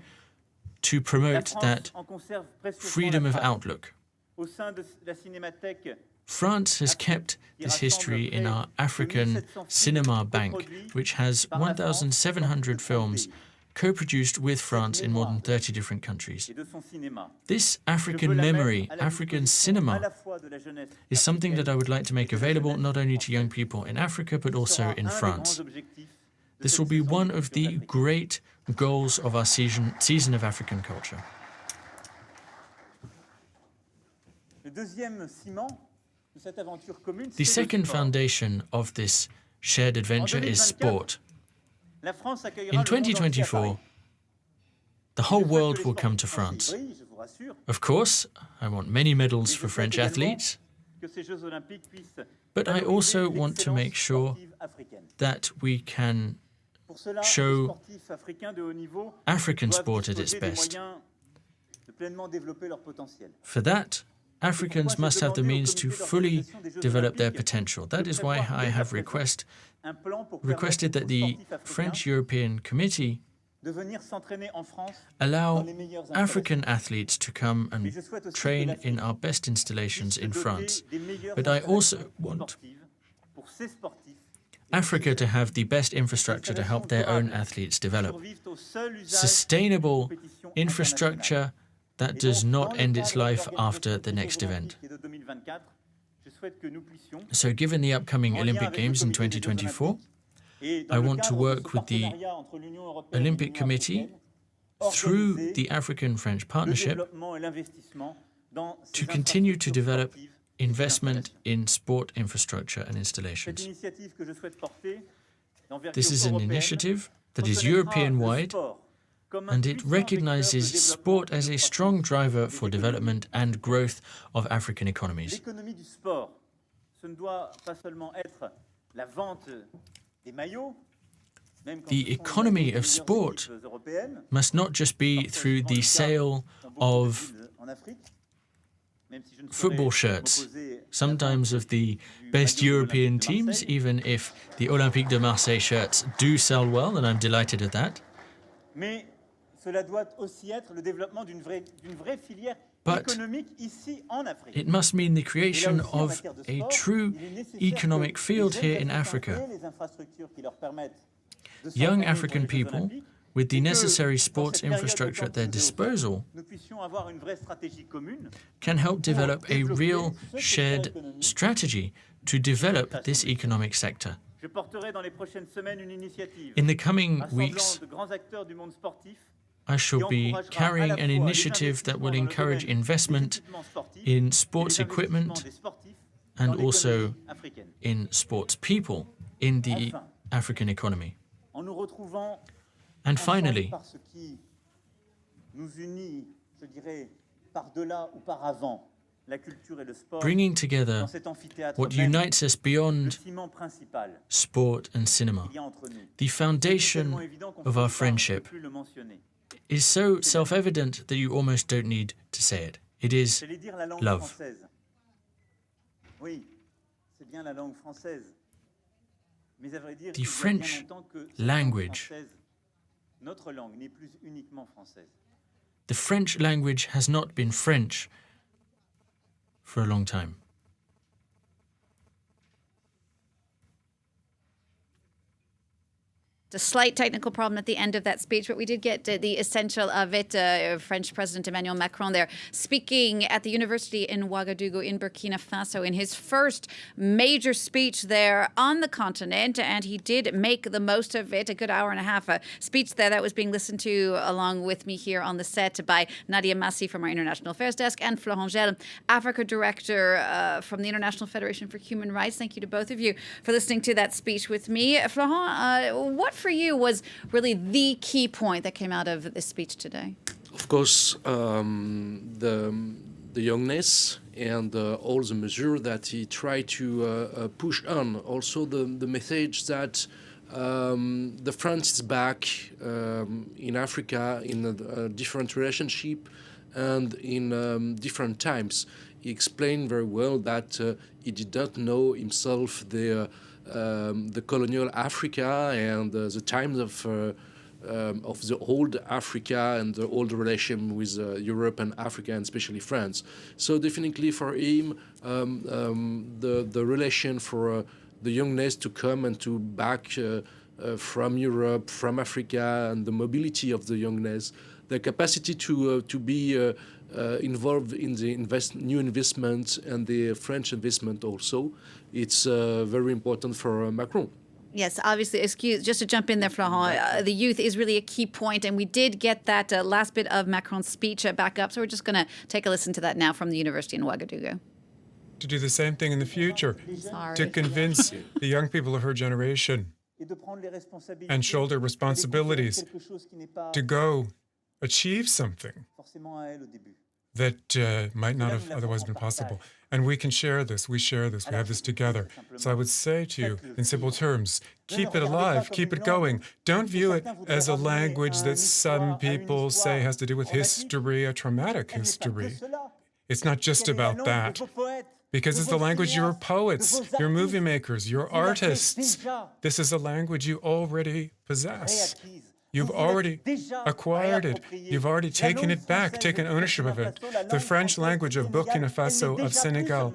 to promote that freedom of outlook. France has kept this history in our African Cinema Bank, which has 1,700 films co-produced with France in more than 30 different countries. This African memory, African cinema, is something that I would like to make available not only to young people in Africa, but also in France. This will be one of the great goals of our season of African culture. The second foundation of this shared adventure is sport. In 2024, the whole world will come to France. Of course, I want many medals for French athletes, but I also want to make sure that we can show African sport at its best. For that, Africans must have the means to fully develop their potential. That is why I have requested that the French European Committee allow African athletes to come and train in our best installations in France. But I also want Africa to have the best infrastructure to help their own athletes develop. Sustainable infrastructure that does not end its life after the next event. So given the upcoming Olympic Games in 2024, I want to work with the Olympic Committee through the African-French partnership to continue to develop investment in sport infrastructure and installations. This is an initiative that is European-wide, and it recognizes sport as a strong driver for development and growth of African economies. The economy of sport must not just be through the sale of football shirts, sometimes of the best European teams, even if the Olympique de Marseille shirts do sell well, and I'm delighted at that. But it must mean the creation of a true economic field here in Africa. Young African people, with the necessary sports infrastructure at their disposal, can help develop a real shared strategy to develop this economic sector. In the coming weeks, I shall be carrying an initiative that will encourage investment in sports equipment and also in sports people in the African economy. And finally, bringing together what unites us beyond sport and cinema, the foundation of our friendship is so self-evident that you almost don't need to say it. It is love. The French language. The French language has not been French for a long time. A slight technical problem at the end of that speech, but we did get the essential of it. French President Emmanuel Macron there speaking at the university in Ouagadougou in Burkina Faso in his first major speech there on the continent, and he did make the most of it. A good hour and a half speech there that was being listened to along with me here on the set by Nadia Massi from our International Affairs Desk and Florent Gel, Africa Director from the International Federation for Human Rights. Thank you to both of you for listening to that speech with me. Florent, what for you was really the key point that came out of this speech today? Of course, the youngness and all the measures that he tried to push on. Also the message that the France is back in Africa in a different relationship and in different times. He explained very well that he did not know himself the colonial Africa and the times of the old Africa and the old relation with Europe and Africa, and especially France. So definitely for him, the relation for the youngness to come and to back from Europe, from Africa, and the mobility of the youngness, the capacity to be involved in the new investment and the French investment also, it's very important for Macron. Yes, obviously, just to jump in there, Florent, the youth is really a key point, and we did get that last bit of Macron's speech back up, so we're just going to take a listen to that now from the university in Ouagadougou. To do the same thing in the future, to convince the young people of her generation and shoulder responsibilities to go achieve something that might not have otherwise been possible. And we can share this, we have this together. So I would say to you, in simple terms, keep it alive, keep it going. Don't view it as a language that some people say has to do with history, a traumatic history. It's not just about that. Because it's the language of your poets, your movie makers, your artists. This is a language you already possess. You've already acquired it. You've already taken it back, taken ownership of it. The French language of Burkina Faso, of Senegal,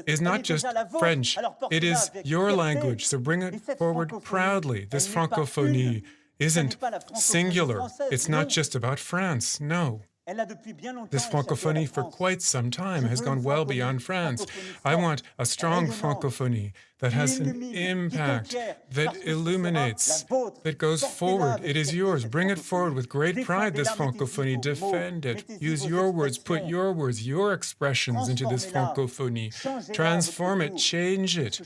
is not just French. It is your language, so bring it forward proudly. This francophonie isn't singular. It's not just about France, no. This francophonie for quite some time has gone well beyond France. I want a strong francophonie that has an impact, that illuminates, that goes forward. It is yours. Bring it forward with great pride, this francophonie. Defend it. Use your words, put your words, your expressions into this francophonie. Transform it, change it.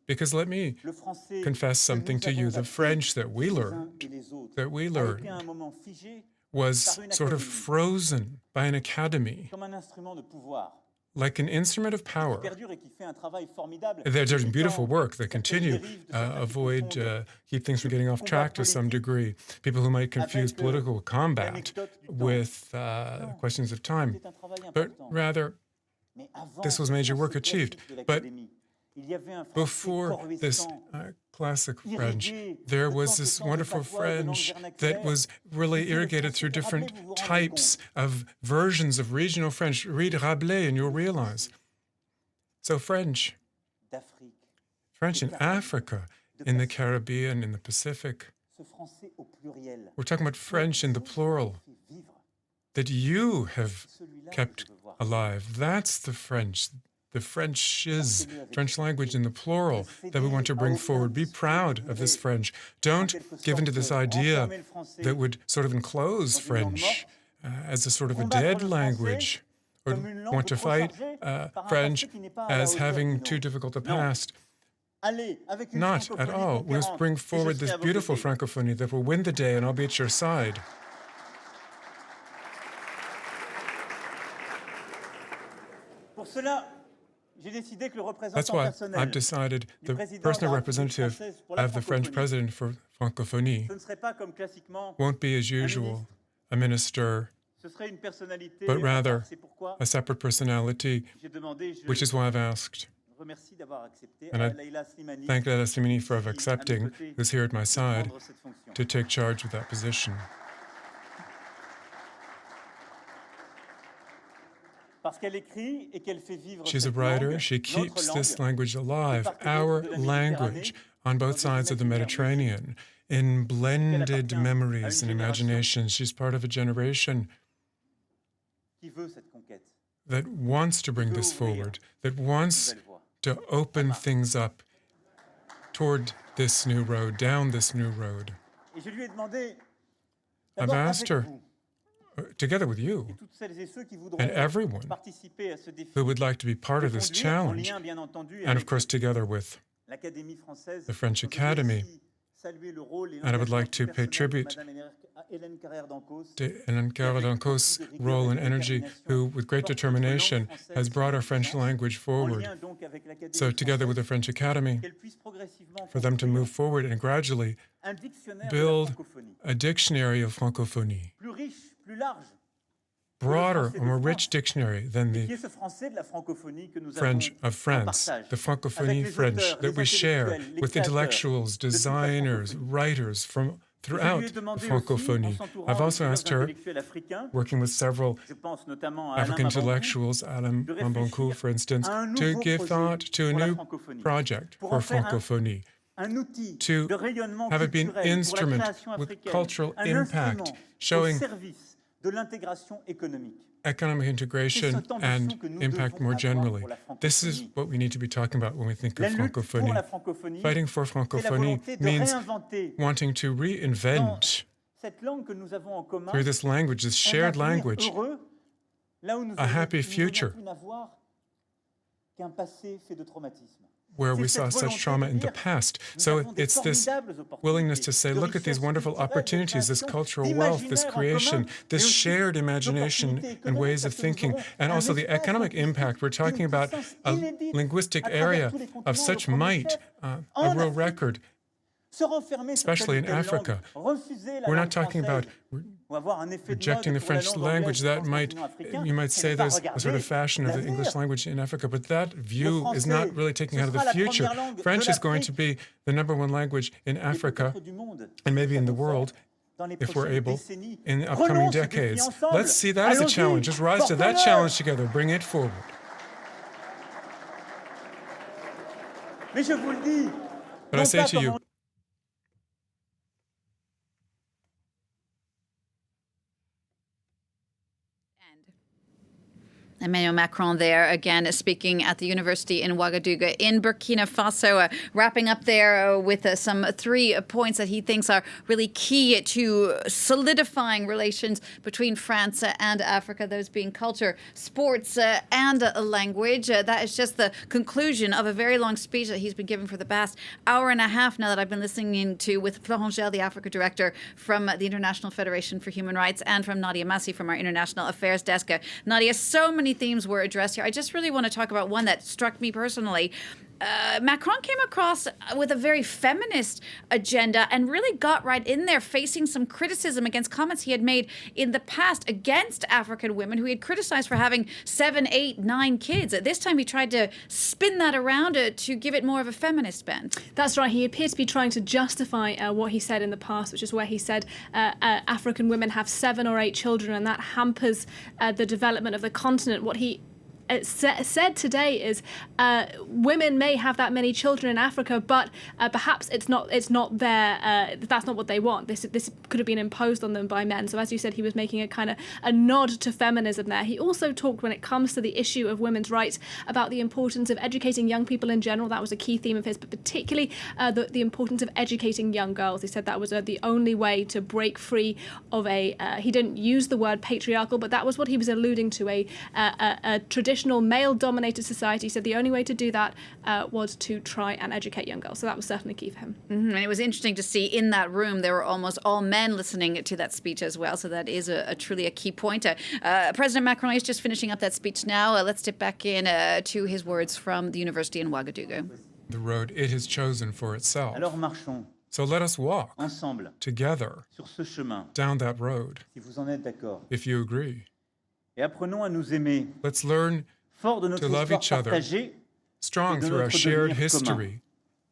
Because let me confess something to you. The French that we learned, was sort of frozen by an academy, like an instrument of power. They're doing beautiful work. They continue, keep things from getting off track to some degree. People who might confuse political combat with questions of time. But rather, this was major work achieved. But before this classic French, there was this wonderful French that was really irrigated through different types of versions of regional French. Read Rabelais and you'll realize. So French in Africa, in the Caribbean, in the Pacific. We're talking about French in the plural that you have kept alive. That's the French. The French language in the plural that we want to bring forward. Be proud of this French. Don't give in to this idea that would sort of enclose French as a sort of a dead language, or want to fight French as having too difficult a past. Not at all. We must bring forward this beautiful francophonie that will win the day, and I'll be at your side. That's why I've decided the personal representative of the French president for francophonie won't be, as usual, a minister, but rather a separate personality, which is why I've asked. And I thank Leila Slimani for accepting, who's here at my side, to take charge of that position. She's a writer. She keeps this language alive, our language, on both sides of the Mediterranean, in blended memories and imaginations. She's part of a generation that wants to bring this forward, that wants to open things up toward this new road, down this new road. I've asked her, together with you and everyone who would like to be part of this challenge, and of course together with the French Academy, and I would like to pay tribute to Hélène Carrère-Dancos' role and energy, who with great determination has brought our French language forward. So together with the French Academy, for them to move forward and gradually build a dictionary of francophonie, broader, a more rich dictionary than the French of France, the francophonie French that we share with intellectuals, designers, writers from throughout the francophonie. I've also asked her, working with several African intellectuals, Alain Mbonkou, for instance, to give thought to a new project for francophonie, to have it be an instrument with cultural impact, showing economic integration and impact more generally. This is what we need to be talking about when we think of francophonie. Fighting for francophonie means wanting to reinvent through this language, this shared language, a happy future where we saw such trauma in the past. So it's this willingness to say, look at these wonderful opportunities, this cultural wealth, this creation, this shared imagination and ways of thinking, and also the economic impact. We're talking about a linguistic area of such might, a real record, Se renfermer sur especially in telle ou telle Africa. langue, refuser la We're langue not talking about française, ou avoir un effet de rejecting mode the pour la French langue language. anglaise That dans might, continent africain, you might c'est say ne pas there's a sort of regarder fashion of the l'avenir. English language in Africa, but that view is français, not really taking ce out of the sera la future. première langue de French is going to l'Afrique be the #1 language in et Africa peut-être du monde, and maybe in the nous allons world, faire dans les if we're prochaines able, décennies. in the Prenons upcoming ce défi decades. ensemble. Let's see that as a Allons-y. challenge. Just rise to that Portons-le. challenge together. Bring it forward. Mais je vous le dis, But I non say pas to you, comme Emmanuel Macron there again speaking at the university in Ouagadougou in Burkina Faso, wrapping up there with some 3 points that he thinks are really key to solidifying relations between France and Africa, those being culture, sports, and language. That is just the conclusion of a very long speech that he's been giving for the past hour and a half now that I've been listening to with Florent Gel, the Africa director from the International Federation for Human Rights, and from Nadia Massi from our International Affairs Desk. Nadia, so many themes were addressed here. I just really want to talk about one that struck me personally. Macron came across with a very feminist agenda and really got right in there, facing some criticism against comments he had made in the past against African women who he had criticized for having 7, 8, 9 kids. This time he tried to spin that around to give it more of a feminist bent. That's right. He appeared to be trying to justify what he said in the past, which is where he said African women have 7 or 8 children and that hampers the development of the continent. What he said today is women may have that many children in Africa, but perhaps it's not their that's not what they want. This could have been imposed on them by men. So as you said, he was making a kind of a nod to feminism there. He also talked, when it comes to the issue of women's rights, about the importance of educating young people in general. That was a key theme of his, but particularly the importance of educating young girls. He said that was the only way to break free of he didn't use the word patriarchal, but that was what he was alluding to, a traditional male-dominated society. So the only way to do that was to try and educate young girls. So that was certainly key for him. Mm-hmm. And it was interesting to see in that room there were almost all men listening to that speech as well. So that is truly a key point. President Macron is just finishing up that speech now. Let's dip back in to his words from the university in Ouagadougou. The road it has chosen for itself. Alors marchons So let us walk ensemble together sur ce chemin, down that road, si vous en êtes d'accord. if you agree. Et apprenons à nous aimer, Let's learn fort de notre to love histoire each other, partagée. strong et de through our notre shared devenir history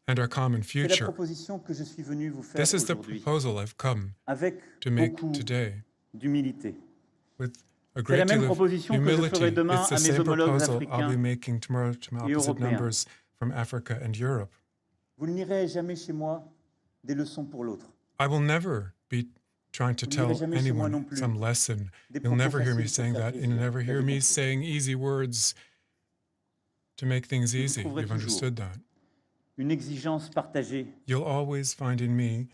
and our common C'est la future. proposition que je suis venu vous faire This is the aujourd'hui, proposal I've come avec to make beaucoup today d'humilité. with a C'est la great même deal of proposition que je humility. ferai demain It's the à mes same homologues proposal I'll be africains making tomorrow to my et opposite européens. numbers from Africa and Europe. Vous ne lirez jamais chez moi des leçons pour l'autre. I will never be trying to Vous ne lirez tell jamais chez moi non anyone plus some lesson. des You'll propos never hear me faciles pour saying faire that. You'll plaisir. never Vous hear avez me compris. saying easy words to make things Vous easy. trouverez You've toujours understood that. Une exigence partagée You'll always find in me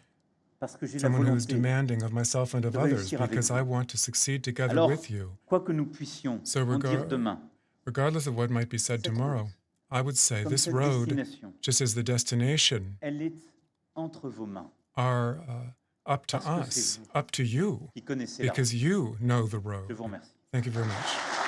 parce que j'ai la someone who is volonté. demanding of myself and of de others réussir avec because vous. I want to succeed together Alors, with you. quoi que nous puissions So en dire demain, regardless of what might be said Cette tomorrow, I would say comme this cette road, destination, just as the destination, elle est entre vos mains, are up to Parce que us, c'est vous up to you, qui connaissez la route. because you know the Je road. vous remercie. Thank you very much.